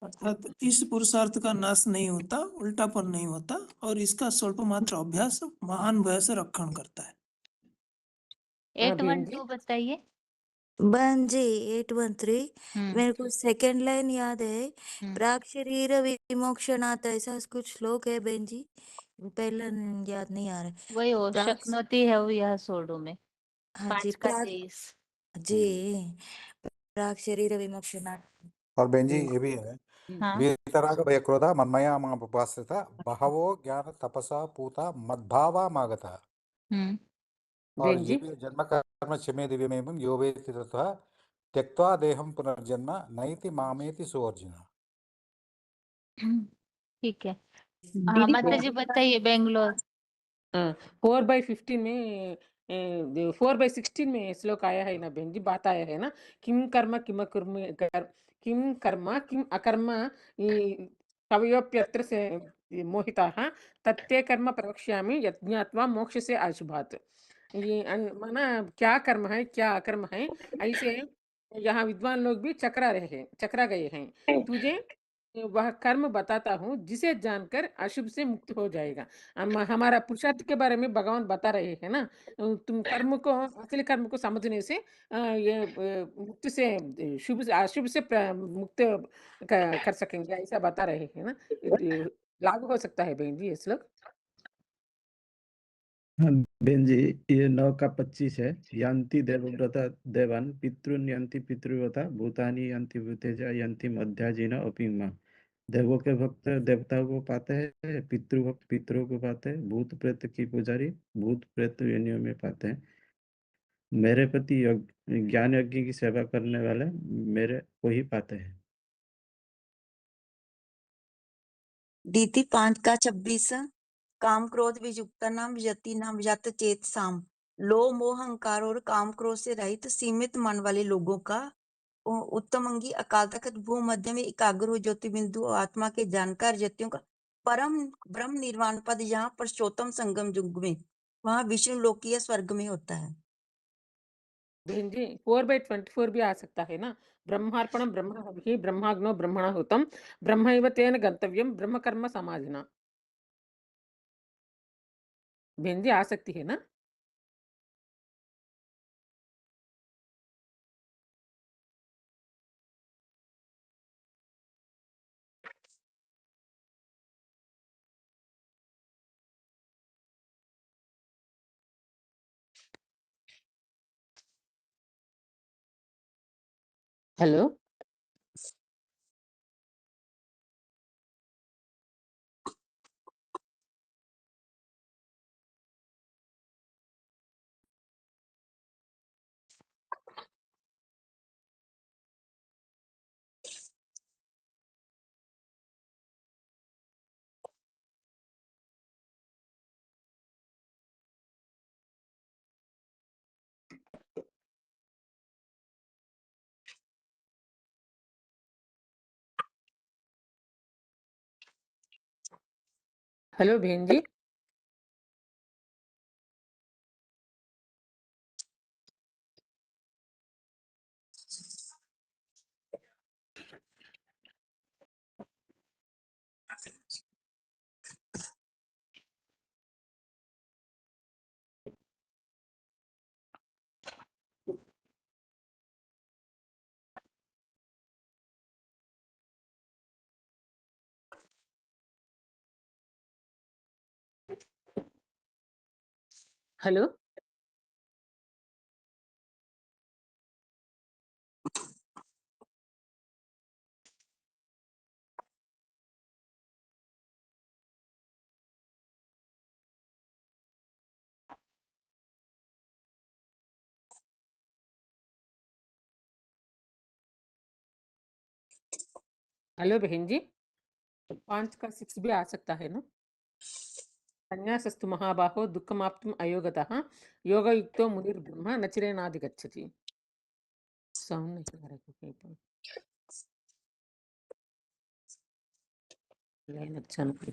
अर्थात इस पुरुषार्थ का नाश नहीं होता, उल्टापन नहीं होता, और इसका स्वल्प मात्र अभ्यास महान भय से रक्षण करता है। 812 बताइए। बहन जी 813 मेरे को सेकंड लाइन याद है, हम्म। प्राक शरीर विमोक्षणात्, ऐसा कुछ श्लोक है बहन जी, पहला याद नहीं आ रहा है। वही हो प्राक शक्नोती है वो यह सोडो में हाँ जी 5 का 23। जी प्राक् शरीर विमोक्षणात्। और बहन जी ये भी है, हाँ वीतराग भय क्रोधा मन्मया मामुपास्यता बहवो ज्ञान तपसा पूता मद्भावा मागता। हम्म और बहन ये जी भी जन्म कर्म क्षमे दिव्यमेवं यो वेत्ति ततः त्यक्त्वा देहं पुनर्जन्म नैति मामेति सोऽर्जुन। ठीक है। हाँ दीदी माता जी बताइए बेंगलोर। 4/15 में 4/16 में श्लोक आया है ना बहन जी, बात आया है ना, किम कर्म किम किम कर्म किम अकर्म कवयोप्यत्र से मोहिताः तत्ते कर्म प्रवक्ष्यामि यज्ञात्वा मोक्ष से अशुभात्। ये माना क्या कर्म है क्या अकर्म है, ऐसे यहाँ विद्वान लोग भी चकरा गए हैं। तुझे वह कर्म बताता हूँ जिसे जानकर अशुभ से मुक्त हो जाएगा। हमारा पुरुषार्थ के बारे में भगवान बता रहे हैं ना, तुम कर्म को असली कर्म को समझने से ये मुक्त से शुभ से अशुभ से मुक्त कर सकेंगे, ऐसा बता रहे हैं ना। लागू हो सकता है बहन जी ये श्लोक। हाँ बहन जी, ये 9 का 25 है। यंति देवव्रता देवान पितृन यंति पितृव्रता भूतानि यंति भूतेजा यंति मध्याजीन अपिमा। देवों के भक्त देवताओं को पाते हैं, पितृभक्त पितरों को पाते हैं, भूत प्रेत की पुजारी भूत प्रेत योनियों में पाते हैं। मेरे प्रति ज्ञान यज्ञ की सेवा करने वाले मेरे को ही पाते हैं। नीति 5 का 26 काम क्रोध वियुक्त नाम यति नाम यत चेत साम। लोभ मोह अहंकार और काम क्रोध से रहित सीमित मन वाले लोगों का उत्तम अंगी अकाल तख्त भू मध्य में एकाग्र हो ज्योति बिंदु और आत्मा के जानकार जतियों का परम ब्रह्म निर्वाण पद यहाँ पुरुषोत्तम संगम युग में वहाँ विष्णु लोकीय स्वर्ग में होता है। बहन जी 4/24 भी आ सकता है ना, ब्रह्मार्पणम ब्रह्म हविः ब्रह्माग्नो ब्रह्मणाहुतम ब्रह्मैव तेन गंतव्यम ब्रह्म कर्म समाधिना। बहन जी आ सकती है ना। हेलो हेलो बहन जी। हेलो हेलो बहन जी 5 का 6 भी आ सकता है ना। संन्यासस्तु महाबाहो दुःखमाप्तुम् अयोगतः योगयुक्तो मुनिर्ब्रह्म न चिरेणाधिगच्छति। साउंड नहीं आ रहा है कहीं पर, लाइन अच्छा नहीं।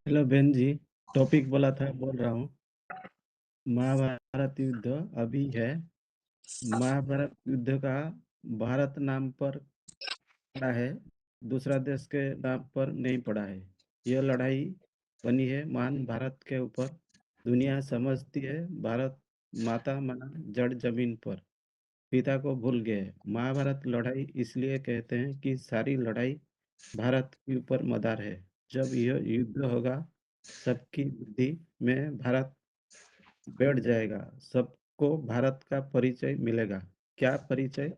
हेलो बहन जी, टॉपिक बोला था बोल रहा हूँ। महाभारत युद्ध अभी है। महाभारत युद्ध का भारत नाम पर पड़ा है, दूसरा देश के नाम पर नहीं पड़ा है। यह लड़ाई बनी है महान भारत के ऊपर। दुनिया समझती है भारत माता मना जड़ जमीन पर पिता को भूल गए। महाभारत लड़ाई इसलिए कहते हैं कि सारी लड़ाई भारत के ऊपर मदार है। जब यह युद्ध होगा सबकी बुद्धि में भारत बैठ जाएगा, सबको भारत का परिचय मिलेगा। क्या परिचय?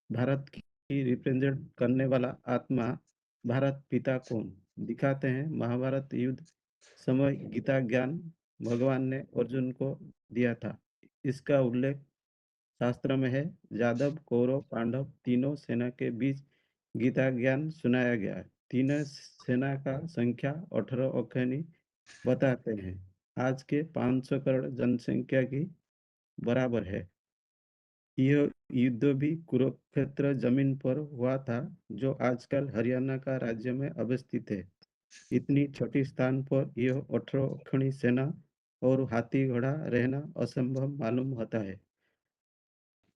भारत की रिप्रेजेंट करने वाला आत्मा, भारत पिता कौन दिखाते हैं। महाभारत युद्ध समय गीता ज्ञान भगवान ने अर्जुन को दिया था। इसका उल्लेख शास्त्र में है। यादव, कौरव, पांडव तीनों सेना के बीच गीता ज्ञान सुनाया गया। तीनों सेना का संख्या 18 अखनी बताते हैं। आज के 500 करोड़ जनसंख्या की बराबर है। यह युद्ध भी कुरुक्षेत्र जमीन पर हुआ था, जो आजकल हरियाणा का राज्य में अवस्थित है। इतनी छोटी स्थान पर यह 18 अखनी सेना और हाथी घोड़ा रहना असंभव मालूम होता है।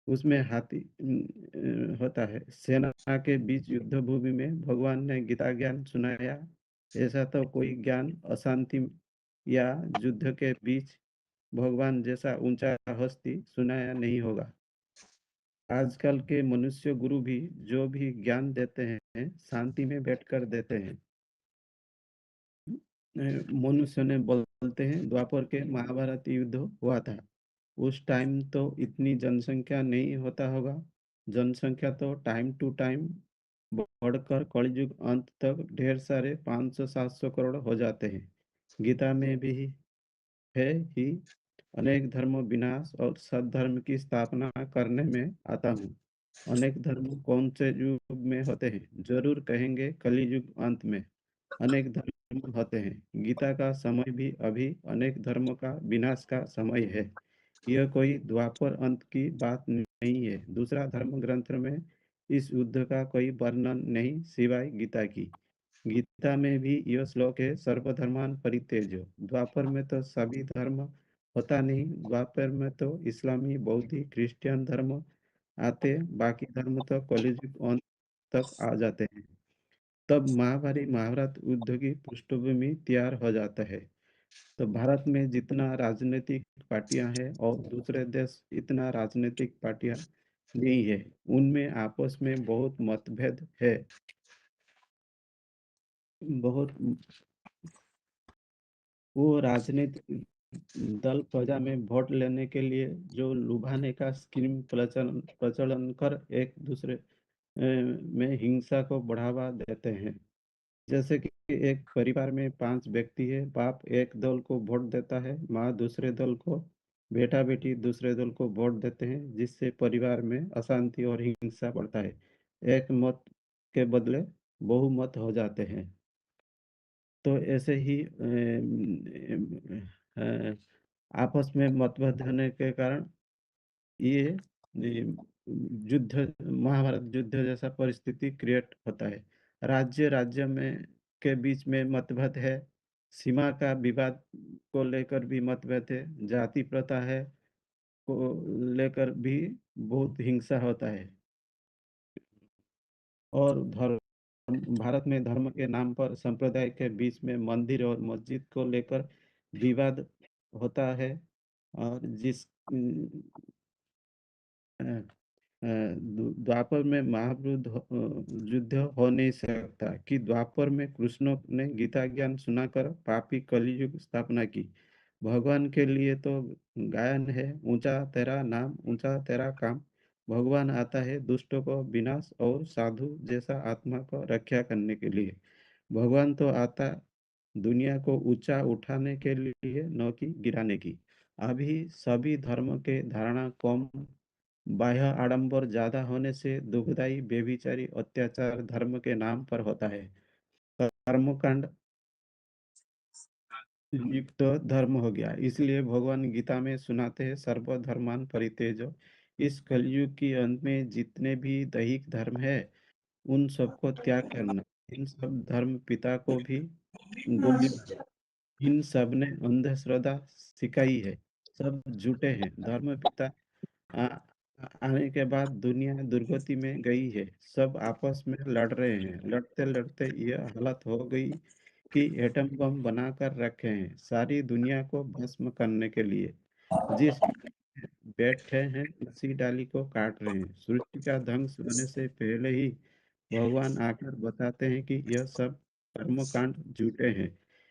उसमें हाथी होता है। सेना के बीच युद्ध भूमि में भगवान ने गीता ज्ञान सुनाया। ऐसा तो कोई ज्ञान अशांति या युद्ध के बीच भगवान जैसा ऊंचा हस्ती सुनाया नहीं होगा। आजकल के मनुष्य गुरु भी जो भी ज्ञान देते हैं शांति में बैठकर देते हैं। मनुष्य ने बोलते हैं द्वापर के महाभारत युद्ध हुआ था। उस टाइम तो इतनी जनसंख्या नहीं होता होगा। जनसंख्या तो टाइम टू टाइम बढ़कर कलयुग अंत तक ढेर सारे 500-700 करोड़ हो जाते हैं। गीता में भी है ही अनेक धर्म विनाश और सद्धर्म की स्थापना करने में आता हूँ। अनेक धर्म कौन से युग में होते हैं? जरूर कहेंगे कलयुग अंत में अनेक धर्म होते हैं। गीता का समय भी अभी अनेक धर्मों का विनाश का समय है। यह कोई द्वापर अंत की बात नहीं है। दूसरा धर्म ग्रंथ में इस युद्ध का कोई वर्णन नहीं सिवाय गीता की। गीता में भी यह श्लोक है, सर्वधर्मान परित्यज्य। द्वापर में तो सभी धर्म होता नहीं। द्वापर में तो इस्लामी, बौद्धी, क्रिश्चियन धर्म आते, बाकी धर्म तो कलयुग अंत तक आ जाते हैं। तब महाभारत युद्ध की पृष्ठभूमि तैयार हो जाता है। तो भारत में जितना राजनीतिक पार्टियां हैं और दूसरे देश इतना राजनीतिक पार्टियां नहीं है, उनमें आपस में बहुत मतभेद है। बहुत वो राजनीतिक दल प्रजा में वोट लेने के लिए जो लुभाने का स्कीम प्रचलन कर एक दूसरे में हिंसा को बढ़ावा देते हैं। जैसे कि एक परिवार में 5 व्यक्ति है। बाप एक दल को वोट देता है, माँ दूसरे दल को, बेटा बेटी दूसरे दल को वोट देते हैं, जिससे परिवार में अशांति और हिंसा बढ़ता है। एक मत के बदले बहुमत हो जाते हैं। तो ऐसे ही आपस में मतभेद होने के कारण ये युद्ध, महाभारत युद्ध जैसा परिस्थिति क्रिएट होता है। राज्य राज्य में के बीच में मतभेद है। सीमा का विवाद को लेकर भी मतभेद है। जाति प्रथा है को लेकर भी बहुत हिंसा होता है। और भारत में धर्म के नाम पर संप्रदाय के बीच में मंदिर और मस्जिद को लेकर विवाद होता है। और जिस द्वापर में महाभारत युद्ध हो नहीं सकता कि द्वापर में कृष्ण ने गीता ज्ञान सुनाकर पापी कलयुग स्थापना की। भगवान के लिए तो गायन है, ऊंचा तेरा नाम, ऊंचा तेरा काम। भगवान आता है दुष्टों को विनाश और साधु जैसा आत्मा को रक्षा करने के लिए। भगवान तो आता दुनिया को ऊंचा उठाने के लिए, न कि गिराने की। अभी सभी धर्म के धारणा कम, बाह्य आडंबर ज्यादा होने से दुखदाई बेविचारी अत्याचार धर्म के नाम पर होता है। कर्मकांड युक्त धर्म हो गया। इसलिए भगवान गीता में सुनाते हैं सर्वधर्मान परित्यज्य। इस कलयुग के अंत में जितने भी दैहिक धर्म है उन सबको त्याग करना। इन सब धर्म पिता को भी गोली मारो। इन सब ने अंधश्रद्धा सिखाई है। सब झूठे हैं। धर्म पिता आने के बाद दुनिया दुर्गति में गई है। सब आपस में लड़ रहे हैं। लड़ते लड़ते यह हालत हो गई कि एटम बम बनाकर रखे हैं सारी दुनिया को भस्म करने के लिए। जिस बैठे हैं उसी डाली को काट रहे हैं। सृष्टि का ध्वंस होने से पहले ही भगवान आकर बताते हैं कि यह सब कर्मकांड झूठे हैं।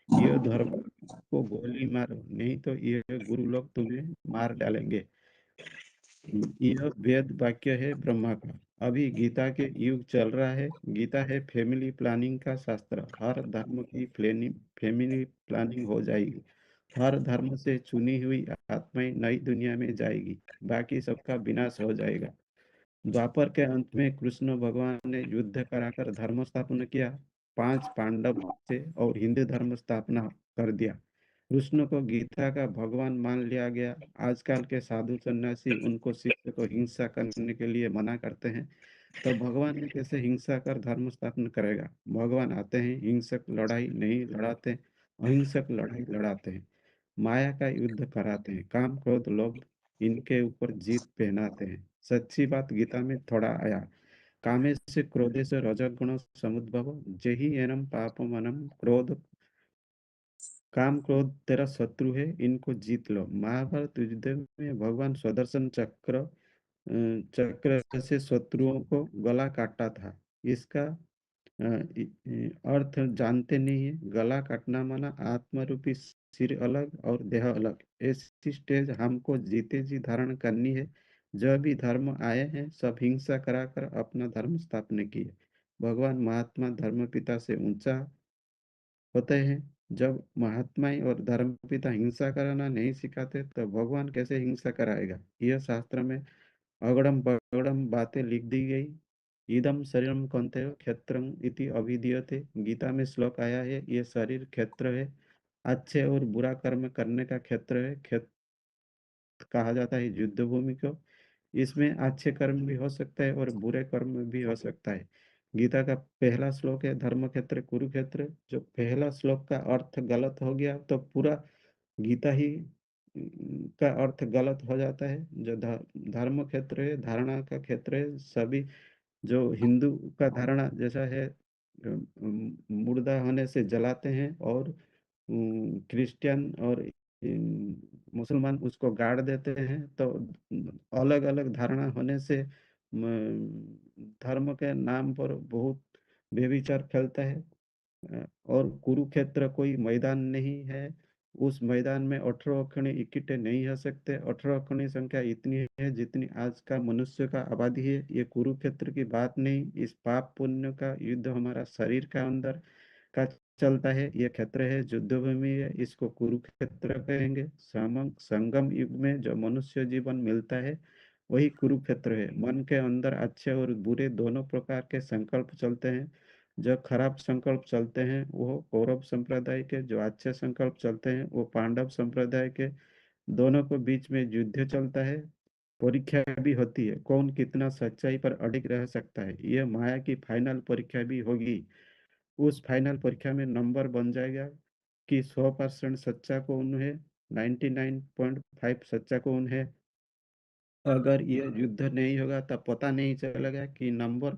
यह धर्म को गोली मारो, नहीं तो यह गुरु लोग तुम्हें मार डालेंगे। यह वेद वाक्य है ब्रह्मा का। अभी गीता के युग चल रहा है। गीता है फैमिली प्लानिंग का शास्त्र। हर धर्म की फैमिली प्लानिंग हो जाएगी। हर धर्म से चुनी हुई आत्माएं नई दुनिया में जाएगी, बाकी सबका विनाश हो जाएगा। द्वापर के अंत में कृष्ण भगवान ने युद्ध कराकर धर्म स्थापना किया 5 पांडव से और हिंदू धर्म स्थापना कर दिया। कृष्ण को गीता का भगवान मान लिया गया। आजकल के साधु सन्यासी उनको शिष्य को हिंसा करने के लिए मना करते हैं, तो भगवान ने कैसे हिंसा कर धर्म स्थापना करेगा? भगवान आते हैं, हिंसक लड़ाई नहीं लड़ाते, अहिंसक लड़ाई लड़ाते हैं, माया का युद्ध कराते हैं, काम क्रोध लोभ इनके ऊपर जीत पहनाते हैं। सच्ची बात गीता में थोड़ा आया, कामे से क्रोधे से रजोगुण समुद्भव जहि एनम पापमनम क्रोध। काम क्रोध तेरा शत्रु है, इनको जीत लो। महाभारत युद्ध में भगवान सुदर्शन चक्र से शत्रुओं को गला काटा था। इसका अर्थ जानते नहीं है। गला काटना माना आत्मरूपी सिर अलग और देह अलग। ऐसी स्टेज हमको जीते जी धारण करनी है। जो भी धर्म आए हैं सब हिंसा कराकर अपना धर्म स्थापना किए। भगवान महात्मा धर्म पिता से ऊंचा होते हैं। जब महात्माएं और धर्म पिता हिंसा कराना नहीं सिखाते तो भगवान कैसे हिंसा कराएगा? यह शास्त्र में अगड़म बगड़म बातें लिख दी गई। इदम शरीरम कौन्तेय क्षेत्रम इति अभिधीयते। गीता में श्लोक आया है, ये शरीर क्षेत्र है, अच्छे और बुरा कर्म करने का क्षेत्र है। क्षेत्र कहा जाता है युद्ध भूमि को। इसमें अच्छे कर्म भी हो सकता है और बुरे कर्म भी हो सकता है। गीता का पहला श्लोक है धर्म क्षेत्र कुरुक्षेत्र। जो पहला श्लोक का अर्थ गलत हो गया तो पूरा गीता ही का अर्थ गलत हो जाता है। जो धर्म क्षेत्र है, धारणा का क्षेत्र है। सभी जो हिंदू का धारणा जैसा है, मुर्दा होने से जलाते हैं, और क्रिश्चियन और मुसलमान उसको गाड़ देते हैं। तो अलग अलग धारणा होने से धर्म के नाम पर बहुत व्यभिचार फैलता है। और कुरुक्षेत्र कोई मैदान नहीं है। उस मैदान में 18 अक्षणी इकट्ठे नहीं हो सकते। 18 अक्षणी संख्या इतनी है जितनी आज का मनुष्य का आबादी है। ये कुरुक्षेत्र की बात नहीं। इस पाप पुण्य का युद्ध हमारा शरीर का अंदर का चलता है। ये क्षेत्र है, युद्ध भूमि है, इसको कुरुक्षेत्र कहेंगे। संगम युग में जो मनुष्य जीवन मिलता है वही कुरुक्षेत्र है। मन के अंदर अच्छे और बुरे दोनों प्रकार के संकल्प चलते हैं। जो खराब संकल्प चलते हैं वो कौरव संप्रदाय के, जो अच्छे संकल्प चलते हैं वो पांडव संप्रदाय के। दोनों को बीच में युद्ध चलता है। परीक्षा भी होती है, कौन कितना सच्चाई पर अडिग रह सकता है। यह माया की फाइनल परीक्षा भी होगी। उस फाइनल परीक्षा में नंबर बन जाएगा कि 100% सच्चा कौन है, 99.5 सच्चा कौन है। अगर यह युद्ध नहीं होगा तब पता नहीं चलेगा कि नंबर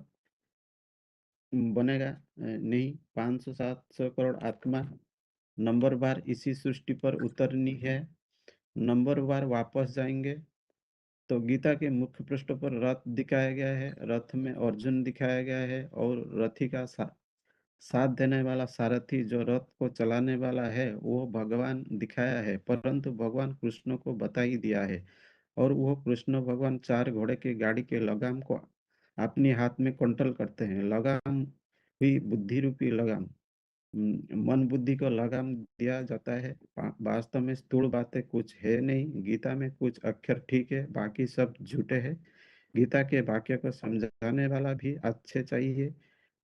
बनेगा नहीं। 500-700 करोड़ आत्मा नंबर बार इसी सृष्टि पर उतरनी है, नंबर बार वापस जाएंगे। तो गीता के मुख्य पृष्ठ पर रथ दिखाया गया है। रथ में अर्जुन दिखाया गया है और रथी का साथ देने वाला सारथी जो रथ को चलाने वाला है वो भगवान दिखाया है। परंतु भगवान कृष्ण को बता ही दिया है, और वो कृष्ण भगवान 4 घोड़े की गाड़ी के लगाम को अपने हाथ में कंट्रोल करते हैं। लगाम हुई बुद्धि रूपी लगाम। मन बुद्धि को लगाम दिया जाता है। वास्तव में स्थूल बातें कुछ है नहीं। गीता में कुछ अक्षर ठीक है, बाकी सब झूठे हैं। गीता के वाक्य को समझाने वाला भी अच्छे चाहिए।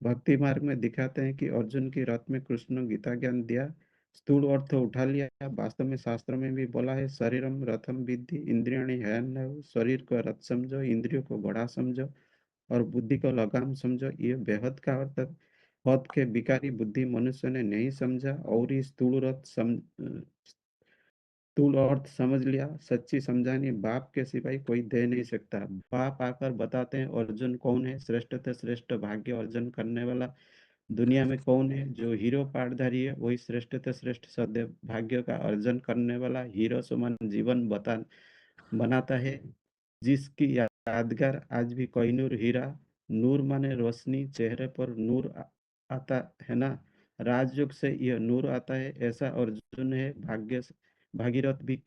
भक्ति मार्ग में दिखाते हैं कि अर्जुन की रथ में कृष्ण गीता ज्ञान दिया, स्थूल अर्थ उठा लिया। वास्तव में शास्त्र में भी बोला है शरीरम रथम विद्धि इंद्रियाणि हयन्नव। शरीर को रथ समझो, इंद्रियों को घोड़ा समझो और बुद्धि को लगाम समझो। ये बेहद का अर्थ हद के विकारी बुद्धि मनुष्य ने नहीं समझा और इस स्थूल अर्थ समझ लिया। सच्ची समझानी बाप के सिवाय कोई दे नहीं सकता। बाप आकर बताते हैं अर्जुन कौन है, श्रेष्ठ से श्रेष्ठ भाग्य अर्जन करने वाला दुनिया में कौन है। जो हीरो पाठधारी है वही श्रेष्ठ से श्रेष्ठ सदैव भाग्य का अर्जन करने वाला हीरो समान जीवन बनाता है, जिसकी यादगार आज भी कोहिनूर हीरा। नूर माने रोशनी, चेहरे पर नूर आता है ना। राजयोग से यह नूर आता है। ऐसा अर्जुन है भागीरथ भी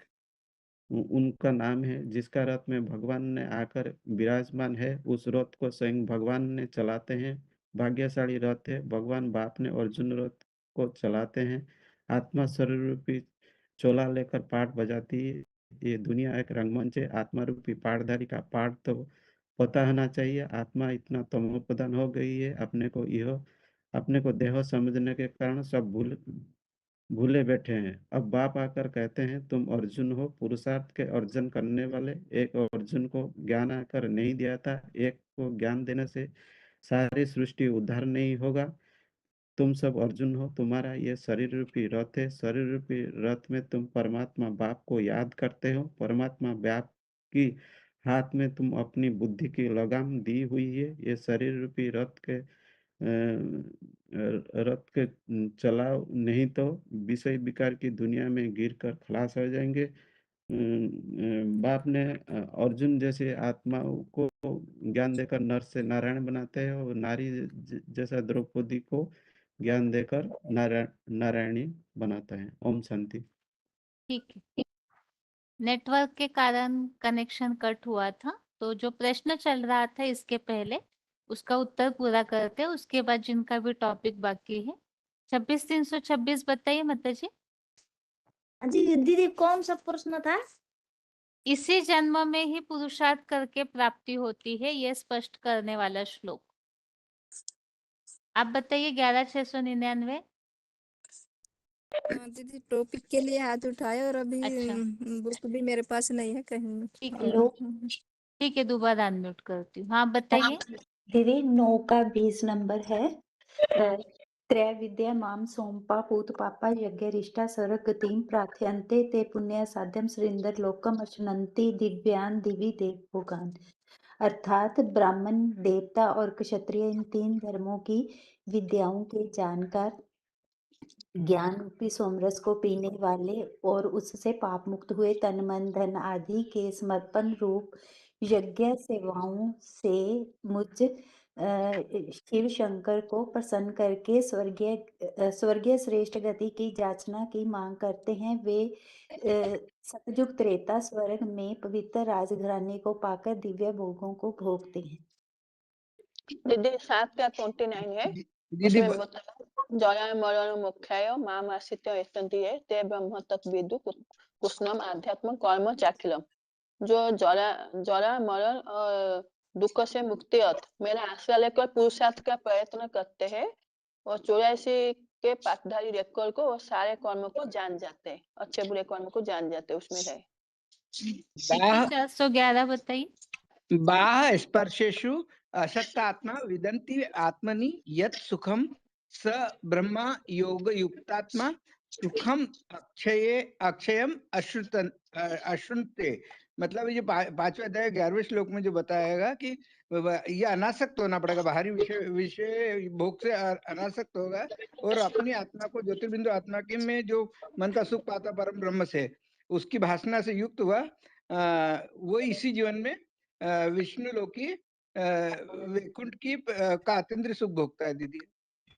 उनका नाम है, जिसका रथ में भगवान ने आकर विराजमान है। उस रथ को स्वयं भगवान ने चलाते हैं। भाग्यशाली रथ है, भगवान बाप ने अर्जुन रथ को चलाते हैं। आत्मा शरीर रूपी चोला लेकर पाठ बजाती है। ये दुनिया एक रंगमंच है। आत्मा रूपी पाठधारी का पाठ तो पता होना चाहिए। आत्मा इतना तमोप्रधान हो गई है, अपने को देह समझने के कारण सब भूले बैठे हैं। अब बाप आकर कहते हैं, तुम अर्जुन हो, पुरुषार्थ के अर्जन करने वाले। एक अर्जुन को ज्ञान आकर नहीं दिया था, एक को ज्ञान देने से सारी सृष्टि उद्धार नहीं होगा। तुम सब अर्जुन हो, तुम्हारा ये शरीर रूपी रथ है। शरीर रूपी रथ में तुम परमात्मा बाप को याद करते हो। परमात्मा बाप की हाथ में तुम अपनी बुद्धि की लगाम दी हुई है। ये शरीर रूपी रथ के चलाओ, नहीं तो विषय विकार की दुनिया में गिरकर खलास हो जाएंगे। बाप ने अर्जुन जैसे आत्माओं को ज्ञान देकर नर से नारायण बनाते हैं, और नारी जैसा द्रौपदी को ज्ञान देकर नारायणी बनाता है। ओम शांति। ठीक है, नेटवर्क के कारण कनेक्शन कट हुआ था, तो जो प्रश्न चल रहा था इसके पहले उसका उत्तर पूरा करते हैं, उसके बाद जिनका भी टॉपिक बाकी है। 26,326 बताइए माता जी। जी दीदी कौन सा प्रश्न था? इसी जन्म में ही पुरुषार्थ करके प्राप्ति होती है, यह स्पष्ट करने वाला श्लोक। आप बताइए 11,699। दीदी टॉपिक के लिए हाथ उठाए और अभी अच्छा, बुक भी मेरे पास नहीं है कहीं। ठीक है, ठीक है, दोबारा अनम्यूट करती हूँ। हाँ बताइए। दीदी 9 का 20 नंबर है। त्रैविद्या माम सोमपा पूत पापा यज्ञ रिष्टा सरग गतिम प्रार्थयन्ते ते पुण्य साध्यम सुरिंदर लोकम अश्नन्ति दिव्यान दिवी देवभोगान। अर्थात ब्राह्मण, देवता और क्षत्रिय इन 3 धर्मों की विद्याओं के जानकार, ज्ञान रूपी सोमरस को पीने वाले और उससे पाप मुक्त हुए तन मन धन आदि के समर्पण रूप यज्ञ सेवाओं से मुझ शिव शंकर को प्रसन्न करके स्वर्गीय श्रेष्ठ गति की याचना की मांग करते हैं। वे सतयुग त्रेता स्वर्ग में पवित्र राजघराने को पाकर दिव्य भोगों को भोगते हैं। दीदी 7 का 29 है। दीदी उसमें बताया जया मरण मोक्षाय माम आश्रित्य यतन्ति है ते ब्रह्म तत्विदु कृष्णम आध्यात्म कर्म चाखिलम। जो जरा मरण और दुख से मुक्ति अर्थ मेरा आश्रय लेकर पुरुषार्थ का प्रयत्न करते हैं और 84 के पाठधारी रेकर को वो सारे कर्म को जान जाते हैं, अच्छे बुरे कर्म को जान जाते हैं, उसमें है। 411 बताइए। बाह स्पर्शेषु अशक्तात्मा विदन्ति आत्मनि यत् सुखम स ब्रह्मा योग युक्तात्मा सुखम अक्षयम अश्नुते। मतलब ये 5वें अध्याय 11वें श्लोक में जो बताएगा कि ये अनासक्त होना पड़ेगा, बाहरी विषय भोग से अनासक्त होगा और अपनी आत्मा को ज्योतिर्बिंदु आत्मा के में जो मन का सुख पाता परम ब्रह्म से उसकी भासना से युक्त हुआ, वो इसी जीवन में विष्णु लोकी वैकुंठ की का अत्यंत सुख भोगता है दीदी,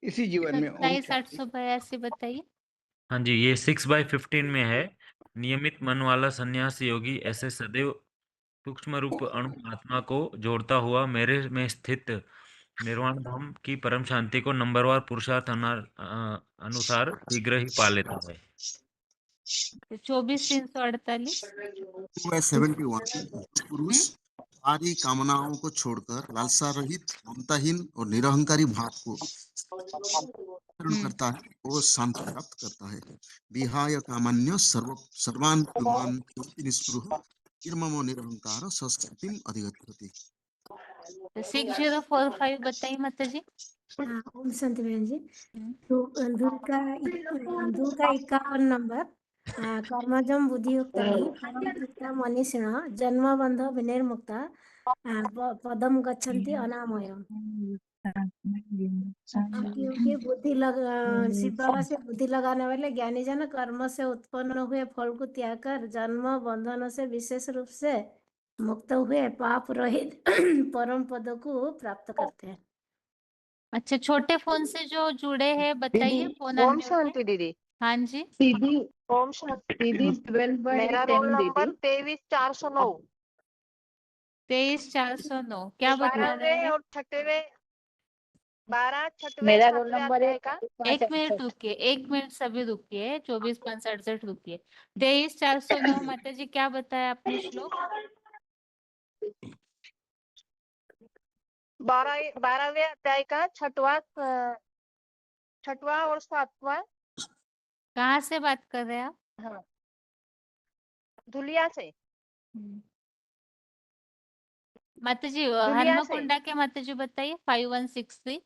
इसी जीवन में। 27,882 बताइए। हाँ जी, ये 6/15 में है। नियमित मन वाला सन्यासी योगी ऐसे सदैव सूक्ष्म रूप अणु आत्मा को जोड़ता हुआ मेरे में स्थित निर्वाण धाम की परम शांति को नंबरवार पुरुषार्थ अनुसार शीघ्र ही पा लेता है। 24,348। 71 पुरुष सारी कामनाओं को छोड़कर लालसा रहित, ममताहीन और निरहंकारी भाव को धारण करता है, वो शांति प्राप्त करता है। विहाय कामन्य सर्वान् कुर्वन् निस्पृह निर्ममो निरहंकार संस्कृतिम अधिगच्छति। 6045 बताइए माता जी। ओम शांति बहन जी। धूल का 51 नंबर। कर्मजम बुद्धियुक्तानि परमचित्ता मनीषिणः जन्मबंध विनिर्मुक्ता पदम गच्छन्ति अनामयम्। क्योंकि शिव बाबा से बुद्धि लगाने वाले ज्ञानी जन कर्म से उत्पन्न हुए फल को त्याग कर जन्म बंधन से विशेष रूप से मुक्त हुए पाप रहित परम पद को प्राप्त करते हैं। अच्छा, छोटे फोन से जो जुड़े हैं बताइए, दीदी फोन ओम अनम्यूट है। शांति दीदी। हाँ जी, दीदी ओम शांति दीदी 12/10 मेरा रोल नंबर दीदी 23,409। 23,409 क्या बता रहे 12वें हैं? और 6वें 12 6वें मेरा रोल 7वें नंबर है अध्याय का 1 मिनट रुकिए, 1 मिनट सभी रुकिए, 24,568 रुकिए। 23,409 माता जी क्या बताया आपने श्लोक? 12वें अध्याय का 6वां और 7वां। कहाँ से बात कर रहे हैं आप? हाँ, धुलिया से। माता जी धुलिया से। हनुमकुंडा के माता जी बताइए 5163।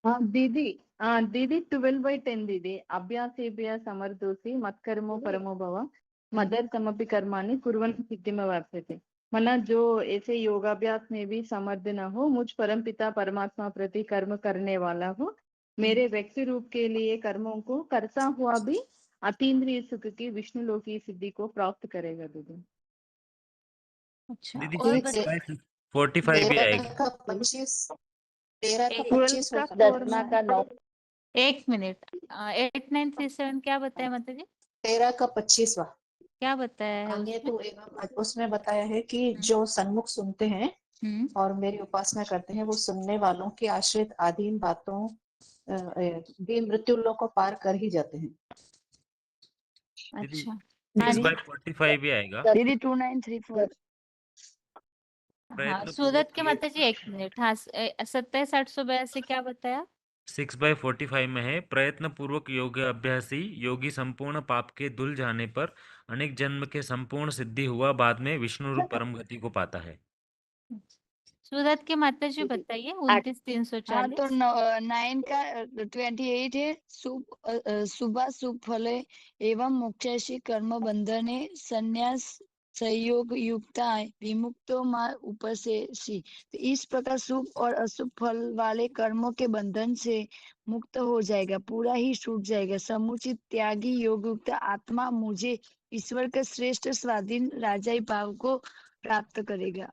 हाँ दीदी 12/10 दीदी अभ्यासेभ्य समर्थोसि मत्कर्मो परमो भव मदर्थमपि कर्माणि कुर्वन् सिद्धिमवाप्स्यते। मना जो ऐसे योगाभ्यास में भी समर्थ न हो, मुझ परम पिता परमात्मा प्रति कर्म करने वाला हो, मेरे व्यक्ति रूप के लिए कर्मों को करता हुआ भी अतीन्द्रिय सुख की विष्णु लोक की सिद्धि को प्राप्त करेगा दीदी। अच्छा, दीदी और 6/45 भी आएगा। 12 का 9 1 मिनट 8937 क्या बताया माता जी? 13 का 25वां क्या बताया है अन्य उसमें? तो एवं उसमें बताया है कि जो सन्मुख सुनते हैं और मेरी उपासना करते हैं, वो सुनने वालों की आश्रित अधीन बातों भी मृत्यु लोक को पार कर ही जाते हैं। दीदी अच्छा, 6/45 भी आएगा। दीदी 2934 हाँ, प्रयत्न सूरत के पूर्वक माता जी 1 मिनट। हाँ, 27,882 क्या बताया? 6/45 में है, प्रयत्न पूर्वक योग अभ्यासी योगी संपूर्ण पाप के धुल जाने पर अनेक जन्म के संपूर्ण सिद्धि हुआ, बाद में विष्णु रूप परम गति को पाता है। सूरत के माता जी बताइए हाँ 29,340। तो 9 का 28 है। सुबह शुभ फले एवं मोक्षाशी कर्म बंधने संन्यास सहयोग युक्ता विमुक्तो मां उपसेसी। तो इस प्रकार शुभ और अशुभ फल वाले कर्मों के बंधन से मुक्त हो जाएगा, पूरा ही छूट जाएगा। समुचित त्यागी योग युक्त आत्मा मुझे ईश्वर के श्रेष्ठ स्वाधीन राजाई भाव को प्राप्त करेगा।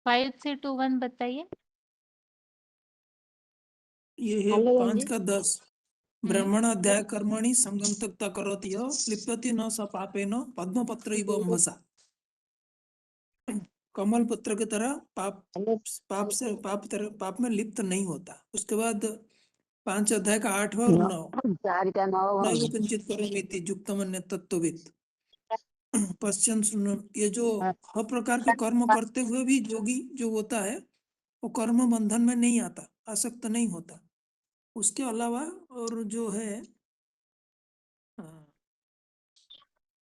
5321 बताइए। ये है हेलो 5 बहन का 10। ब्रह्मण अध्याय कर्मणि संगम तक करोति यः लिप्यति न स पापेन पद्मपत्र इव अम्भसा। कमल पत्र की तरह पाप में लिप्त नहीं होता। उसके बाद 5 अध्याय का 8वां और 9 नैव किंचित करोमीति युक्तमन्य तत्त्ववित्। पश्चिम सुनो, ये जो हर प्रकार के कर्म करते हुए भी योगी जो होता है वो कर्म बंधन में नहीं आता, आसक्त नहीं होता। उसके अलावा और जो है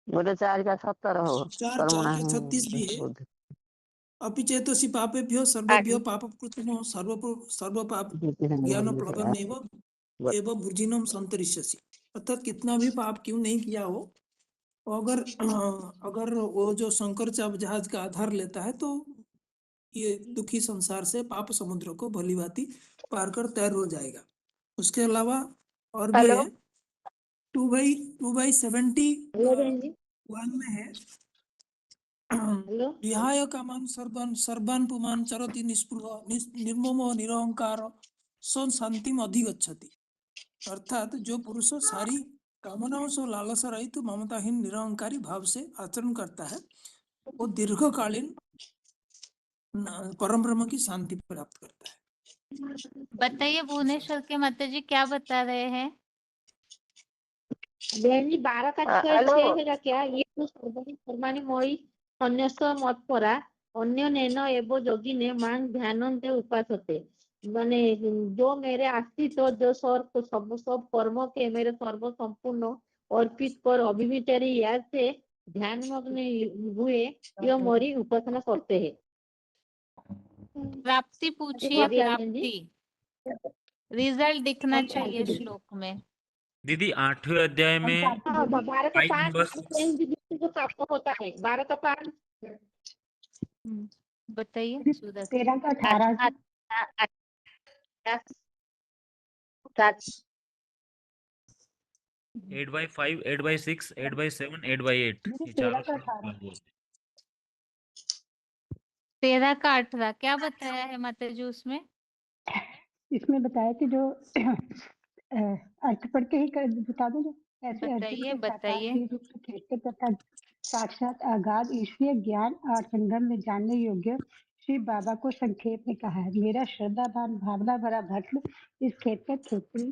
बोले 4 का 17 हो 4 के 36 भी है। अपि चेतसि पापेभ्यो सर्वेभ्यो पापकृतमो सर्व पाप ज्ञान प्लवमेव एवं भुजिनम संतरिष्यसि। अर्थात कितना भी पाप क्यों नहीं किया हो, अगर वो जो शंकर चाप जहाज का आधार लेता है तो ये दुखी संसार से पाप समुद्र को भलीभांति पार कर तैर हो जाएगा। उसके अलावा और भी है 2/70 में है विहाय कामान सर्वान् पुमान् चरति निस्पृह निर्ममो निरहंकार स शांतिम अधिगच्छति। अर्थात जो पुरुष सारी कामनाओं से लालसा रहित ममताहीन निरहंकारी भाव से आचरण करता है, वो दीर्घकालीन परम ब्रह्म की शांति प्राप्त करता है। बताइए भुवनेश्वर के माता जी क्या बता रहे हैं? बहन जी 12 का 6 है क्या? ये तो सर्वाणी कर्माणि मोहि अन्यस्य मत्परा अन्यनेन एव योगिने मां ध्यानन्ते उपासते। माने जो मेरे आश्रित जो सब कर्म के मेरे सर्व संपूर्ण अर्पित कर अभिविचारी याद से ध्यान मग्न हुए यह मोरी उपासना करते हैं। प्राप्ति पूछिए, प्राप्ति रिजल्ट दिखना चाहिए श्लोक में। दीदी 8वें अध्याय में 12 का 5 नंबर को प्राप्त होता है। 12 का 5 बताइए सूरत। 13 का 18 8/5 8/6 8/7 8/8 ये चारों श्लोक 13 का 18 क्या बताया है माता जी उसमें? इसमें बताया कि जो अर्थ पढ़ के ही बता दो जो ऐसे अर्जुन बताइए के साकार बताइए। श्री रूप से खेलते तथा साक्षात अगाध ईश्वरीय ज्ञान और संगम में जानने योग्य श्री बाबा को संक्षेप में कहा है। मेरा श्रद्धावान भावना भरा भक्त इस क्षेत्र क्षेत्री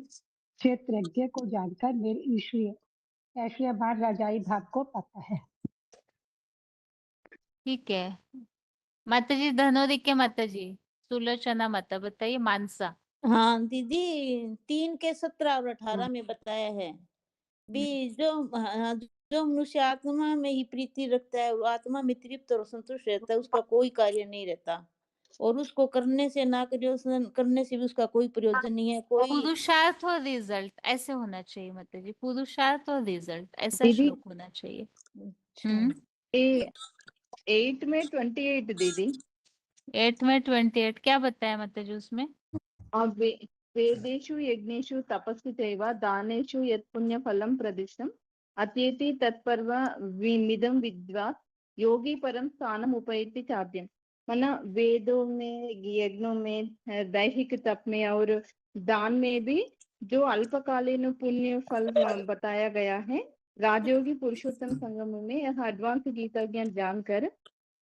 क्षेत्रज्ञ को जानकर मेरे ईश्वरीय ऐश्वर्यवान राजाई भाव को पाता है। ठीक है माताजी, धनोरी के माताजी सुलोचना माता बताइए। मानसा। हाँ दीदी 3 के 17 और 18 में बताया है भी जो मनुष्य आत्मा में ही प्रीति रखता है, वो आत्मा में तृप्त और संतुष्ट रहता है, उसका कोई कार्य नहीं रहता और उसको करने से ना करने से भी उसका कोई प्रयोजन नहीं है। कोई पुरुषार्थ और रिजल्ट ऐसे होना चाहिए माताजी, पुरुषार्थ और रिजल्ट ऐसा दीदी श्लोक होना चाहिए। ये 8 में 28 दीदी। 8 में 28 क्या बताया माताजी उसमें? अब वेदेषु यज्ञेषु तपस्वी चैव दानेषु यत् पुण्य फलम प्रदिष्टम अत्येति तत्पर्व विमिदम विद्वात् योगी परम स्थानम उपैति चाद्यम। माना वेदों में, यज्ञों में, दैहिक तप में और दान में भी जो अल्पकालीन पुण्य फल बताया गया है, राजयोगी पुरुषोत्तम संगम में यह एडवांस गीता ज्ञान जानकर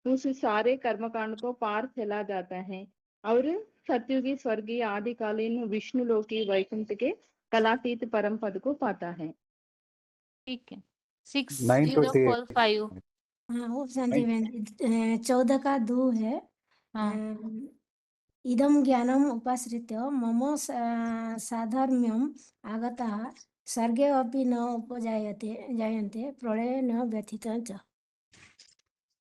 उस सारे कर्मकांड को पार चला जाता है और सत्युगी स्वर्गीय आदिकालीन विष्णु लोकी वैकुंठ के कलातीत परम पद को पाता है। ठीक है 6045। हाँ वो शांति बहन 14 का 2 है। इदम ज्ञानम उपाश्रित्य मम साधर्म्यम आगतः सर्गे अपि न उपजायन्ते प्रलये न व्यथितं च।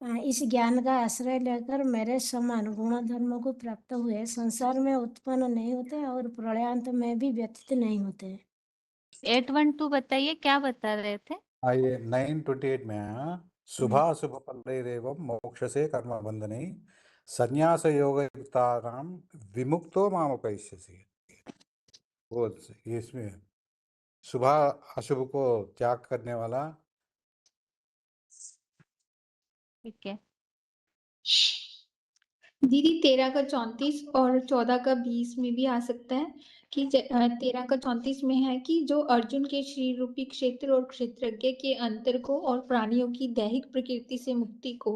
इस ज्ञान का आश्रय लेकर मेरे समान गुण धर्म को प्राप्त हुए संसार में उत्पन्न नहीं होते और प्रलयांत में भी व्यथित नहीं होते। 812 बताइए क्या बता रहे थे? ये 928 में शुभाशुभ फलैरेवं मोक्षसे कर्म बंधने संन्यास योग युक्तानां विमुक्तो मामुपैष्यसि। वो इसमें शुभ अशुभ को त्याग करने वाला। ठीक है दीदी 13 का 34 और 14 का 20 में भी आ सकता है कि 13 का 34 में है कि जो अर्जुन के श्री रूपी क्षेत्र और क्षेत्रज्ञ के अंतर को और प्राणियों की दैहिक प्रकृति से मुक्ति को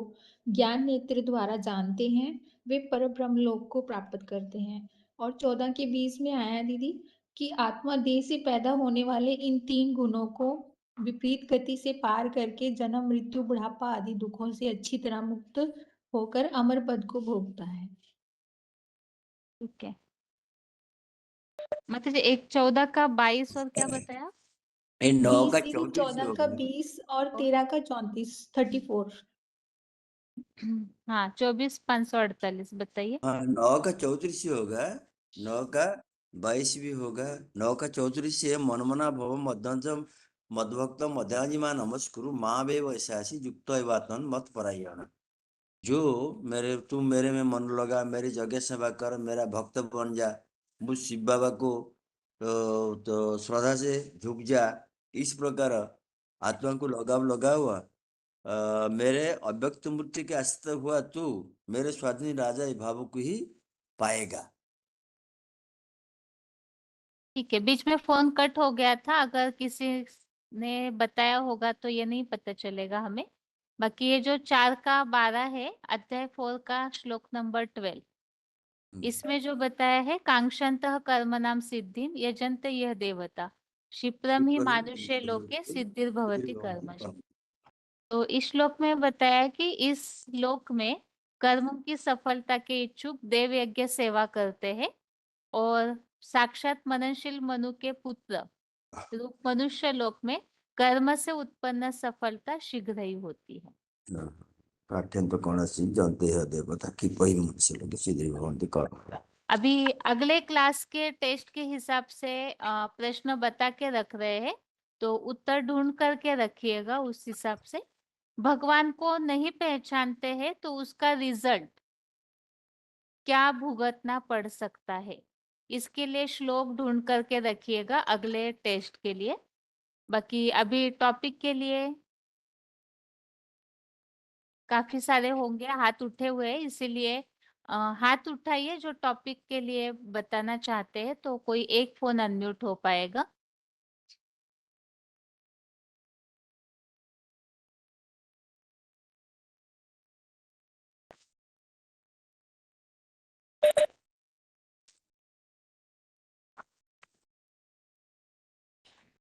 ज्ञान नेत्र द्वारा जानते हैं, वे पर ब्रह्म लोक को प्राप्त करते हैं। और 14 के 20 में आया दीदी कि आत्मा देह से पैदा होने वाले इन 3 गुणों को विपरीत गति से पार करके जन्म मृत्यु बुढ़ापा आदि दुखों से अच्छी तरह मुक्त होकर अमर पद को भोगता है। ठीक है मतलब 1 14 का 22 और क्या बताया? 9 का 14 का 20 और 13 का 34 34। हाँ 24 548 बताइए। 9 का 34 होगा, 9 का 22 भी होगा। 9 का 34 से मनमना भव मध्यंजम मद्भक्त मध्याजिमा नमस्कुरु माँ वे वैशासी युक्त मत परायण। जो तू मेरे में मन लगा, मेरी जगह सेवा कर, मेरा भक्त बन जा, मुझ शिव बाबा को तो श्रद्धा से झुक जा। इस प्रकार आत्मा को लगा हुआ मेरे अव्यक्त मूर्ति के आश्रित हुआ तू मेरे स्वाधीन राजा भाव को ही पाएगा। ठीक है बीच में फोन कट हो गया था, अगर किसी ने बताया होगा तो ये नहीं पता चलेगा हमें। बाकी ये जो 4 का 12 है अध्याय 4 का श्लोक नंबर 12, इसमें जो बताया है कांक्षन्तः कर्मणां सिद्धिं यजन्ते यह देवता क्षिप्रम ही मानुष्य लोके सिद्धिर्भवति कर्मसु। तो इस श्लोक में बताया कि इस श्लोक में कर्म की सफलता के इच्छुक देव यज्ञ सेवा करते हैं और साक्षात मननशील मनु के पुत्र रूप मनुष्य लोक में कर्म से उत्पन्न सफलता शीघ्र ही होती है। पाठ्यंत कौनसी जानते हैं देवता की कोई मनुष्य लोग सिद्धि भवन्ति कर्म। अभी अगले क्लास के टेस्ट के हिसाब से प्रश्न बता के रख रहे हैं, तो उत्तर ढूंढ करके रखिएगा उस हिसाब से। भगवान को नहीं पहचानते हैं तो उसका रिजल्ट क्या भुगतना पड़ सकता है, इसके लिए श्लोक ढूंढ करके रखिएगा अगले टेस्ट के लिए। बाकी अभी टॉपिक के लिए काफी सारे होंगे हाथ उठे हुए हैं, इसीलिए हाथ उठाइए जो टॉपिक के लिए बताना चाहते हैं, तो कोई एक फोन अनम्यूट हो पाएगा।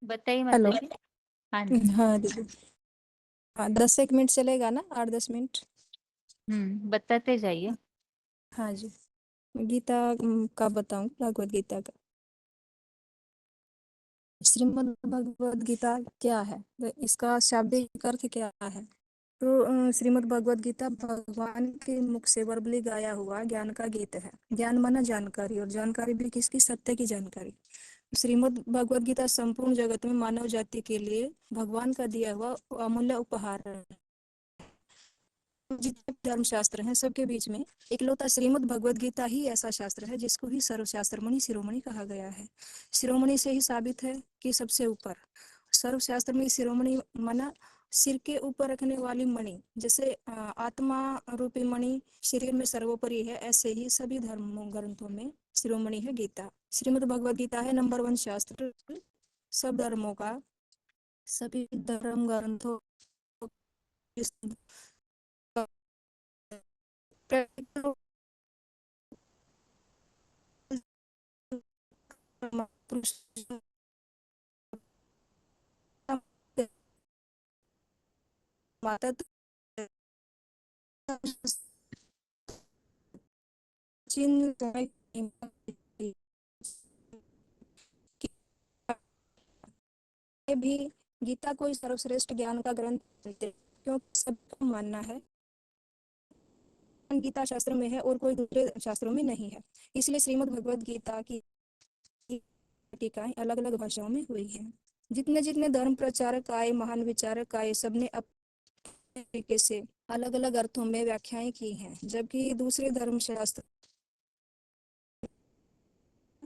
बताइए हेलो। माता जी। हाँ जी। हाँ दीदी, हाँ 10 मिनट चलेगा ना, 8-10 मिनट? बताते जाइए। हाँ जी। गीता का बताऊं, भगवत गीता का। श्रीमद् भगवत गीता क्या है, तो इसका शाब्दिक अर्थ क्या है? तो श्रीमद् भगवत गीता भगवान के मुख से वर्बली गाया हुआ ज्ञान का गीत है। ज्ञान माना जानकारी, और जानकारी भी किसकी? सत्य की जानकारी। श्रीमद् भगवत गीता संपूर्ण जगत में मानव जाति के लिए भगवान का दिया हुआ अमूल्य उपहार है। जितने धर्मशास्त्र हैं सबके बीच में इकलौता श्रीमद् भगवत गीता ही ऐसा शास्त्र है जिसको ही सर्वशास्त्रमणि शिरोमणि कहा गया है। शिरोमणि से ही साबित है कि सबसे ऊपर। सर्वशास्त्र में शिरोमणि माना सिर के ऊपर रखने वाली मणि। जैसे आत्मा रूपी मणि शरीर में सर्वोपरि है, ऐसे ही सभी धर्म ग्रंथों में शिरोमणि है गीता। श्रीमद् भगवत गीता है नंबर 1 शास्त्र सब धर्मों का। सभी धर्म ग्रंथों माता भी गीता को सर्वश्रेष्ठ ज्ञान का ग्रंथ मानते, क्योंकि सबको मानना है गीता शास्त्र में है और कोई दूसरे शास्त्रों में नहीं है। इसलिए श्रीमद् भगवत गीता की टीकाएं अलग अलग भाषाओं में हुई हैं। जितने जितने धर्म प्रचारक आए, महान विचारक आए, सबने अपने तरीके से अलग अलग अर्थों में व्याख्याएं की हैं, जबकि दूसरे धर्म शास्त्र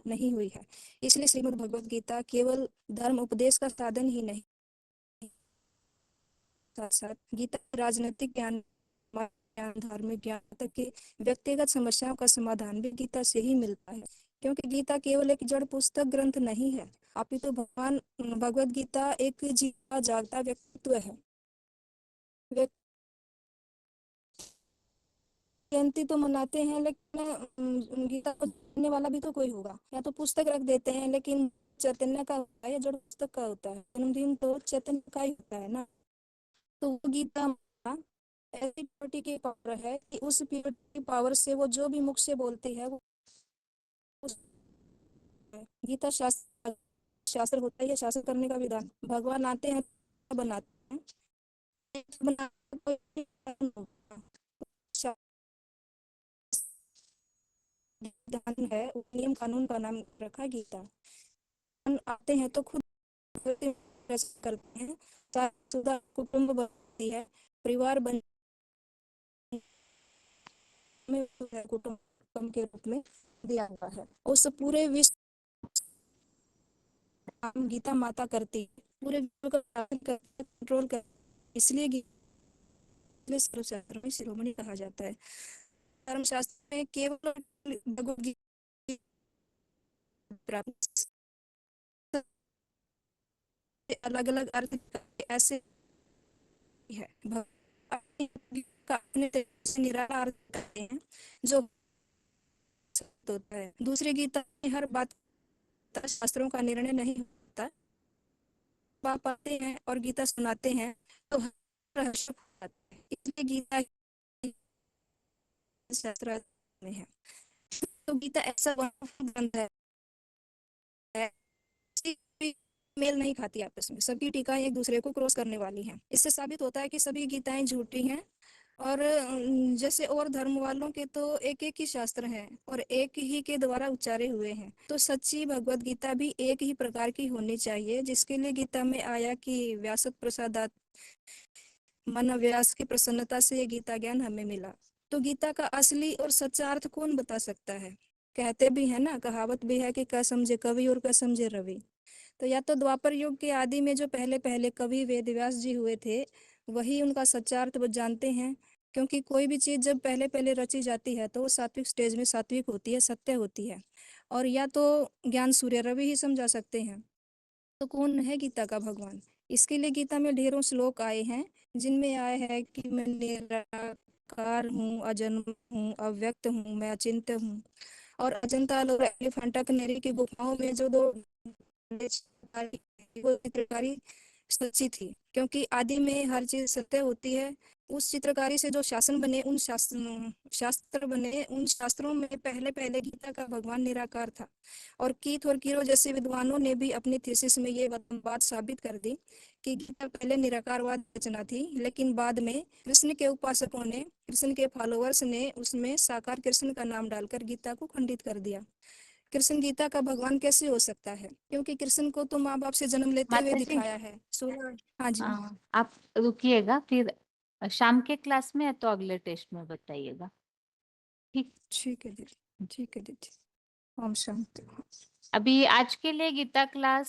नहीं हुई है। इसलिए श्रीमद् भगवत गीता केवल धर्म उपदेश का साधन ही नहीं, साथ साथ गीता राजनीतिक ज्ञान, धार्मिक ज्ञान तक के व्यक्तिगत समस्याओं का समाधान भी गीता से ही मिलता है। क्योंकि गीता केवल एक जड़ पुस्तक ग्रंथ नहीं है, अपितु भगवान भगवत गीता एक जीवा जागता व्यक्तित्व है। जयंती तो मनाते हैं, लेकिन गीता को जानने वाला भी तो कोई होगा। या तो पुस्तक रख देते हैं, लेकिन चैतन्य का होता है या जड़ पुस्तक का होता है? जन्मदिन तो चैतन्य का ही होता है ना। तो वो गीता ऐसी प्योरिटी की पावर है कि उस प्योरिटी पावर से वो जो भी मुख से बोलती है वो गीता शास्त्र होता है, शास्त्र करने का विधान। भगवान आते हैं बनाते हैं, है नियम कानून का नाम रखा गीता। आते हैं तो खुद करते हैं, सुधा कुटुंब बनती है, परिवार बन कुटुंब के रूप में दिया हुआ है। उस पूरे विश्व गीता माता करती है, पूरे विश्व का कंट्रोल कर, इसलिए सर्वशास्त्र में शिरोमणि कहा जाता है। धर्मशास्त्र में केवल भगवत गीता अलग अलग अर्थ ऐसे है, निराला अर्थ करते हैं जो होता है। दूसरी गीता में हर बात शास्त्रों का निर्णय नहीं होता। बाप आते हैं और गीता सुनाते हैं तो इसलिए गीता शास्त्र में है। तो गीता ऐसा ग्रंथ है मेल नहीं खाती आपस में, सबकी टीकाएं एक दूसरे को क्रॉस करने वाली हैं। इससे साबित होता है कि सभी गीताएं झूठी हैं। और जैसे और धर्म वालों के तो एक एक ही शास्त्र हैं और एक ही के द्वारा उच्चारे हुए हैं, तो सच्ची भगवत गीता भी एक ही प्रकार की होनी चाहिए, जिसके लिए गीता में आया कि व्यास प्रसादात मन व्यास की प्रसन्नता से ये गीता ज्ञान हमें मिला। तो गीता का असली और सच्चा अर्थ कौन बता सकता है? कहते भी है ना, कहावत भी है कि क्या समझे कवि और क्या समझे रवि। तो या तो द्वापर युग के आदि में जो पहले पहले कवि वेदव्यास जी हुए थे, वही उनका सच्चा अर्थ जानते हैं, क्योंकि कोई भी चीज जब पहले पहले रची जाती है तो वो सात्विक स्टेज में सात्विक होती है, सत्य होती है। और या तो ज्ञान सूर्य रवि ही समझा सकते हैं। तो कौन है गीता का भगवान? इसके लिए गीता में ढेरों श्लोक आए हैं जिनमें आया है कि मैं निराकार हूँ, अजन्म हूँ, अव्यक्त हूँ, मैं अचिंत्य हूँ। और अजंता और एलिफेंटा कनेरी की गुफाओं में जो दो वो चित्रकारी सच्ची थी, क्योंकि आदि में हर चीज सत्य होती है। उस चित्रकारी से जो शासन बने, उन शास्त्र बने, उन शास्त्रों में पहले पहले गीता का भगवान निराकार था। और कीथ और कीरो जैसे विद्वानों ने भी अपनी थीसिस में ये बात साबित कर दी कि गीता पहले निराकारवाद रचना थी, लेकिन बाद में कृष्ण के उपासकों ने, कृष्ण के फॉलोअर्स ने उसमें साकार कृष्ण का नाम डालकर गीता को खंडित कर दिया। कृष्ण गीता का भगवान कैसे हो सकता है? क्योंकि कृष्ण को तो माँ बाप से जन्म लेते हुए माता जी, दिखाया है। हाँ जी, आप रुकिएगा, फिर शाम के क्लास में है तो अगले टेस्ट में बताइएगा। ठीक ठीक है दीदी, ठीक है दीदी। ओम शांति। अभी आज के लिए गीता क्लास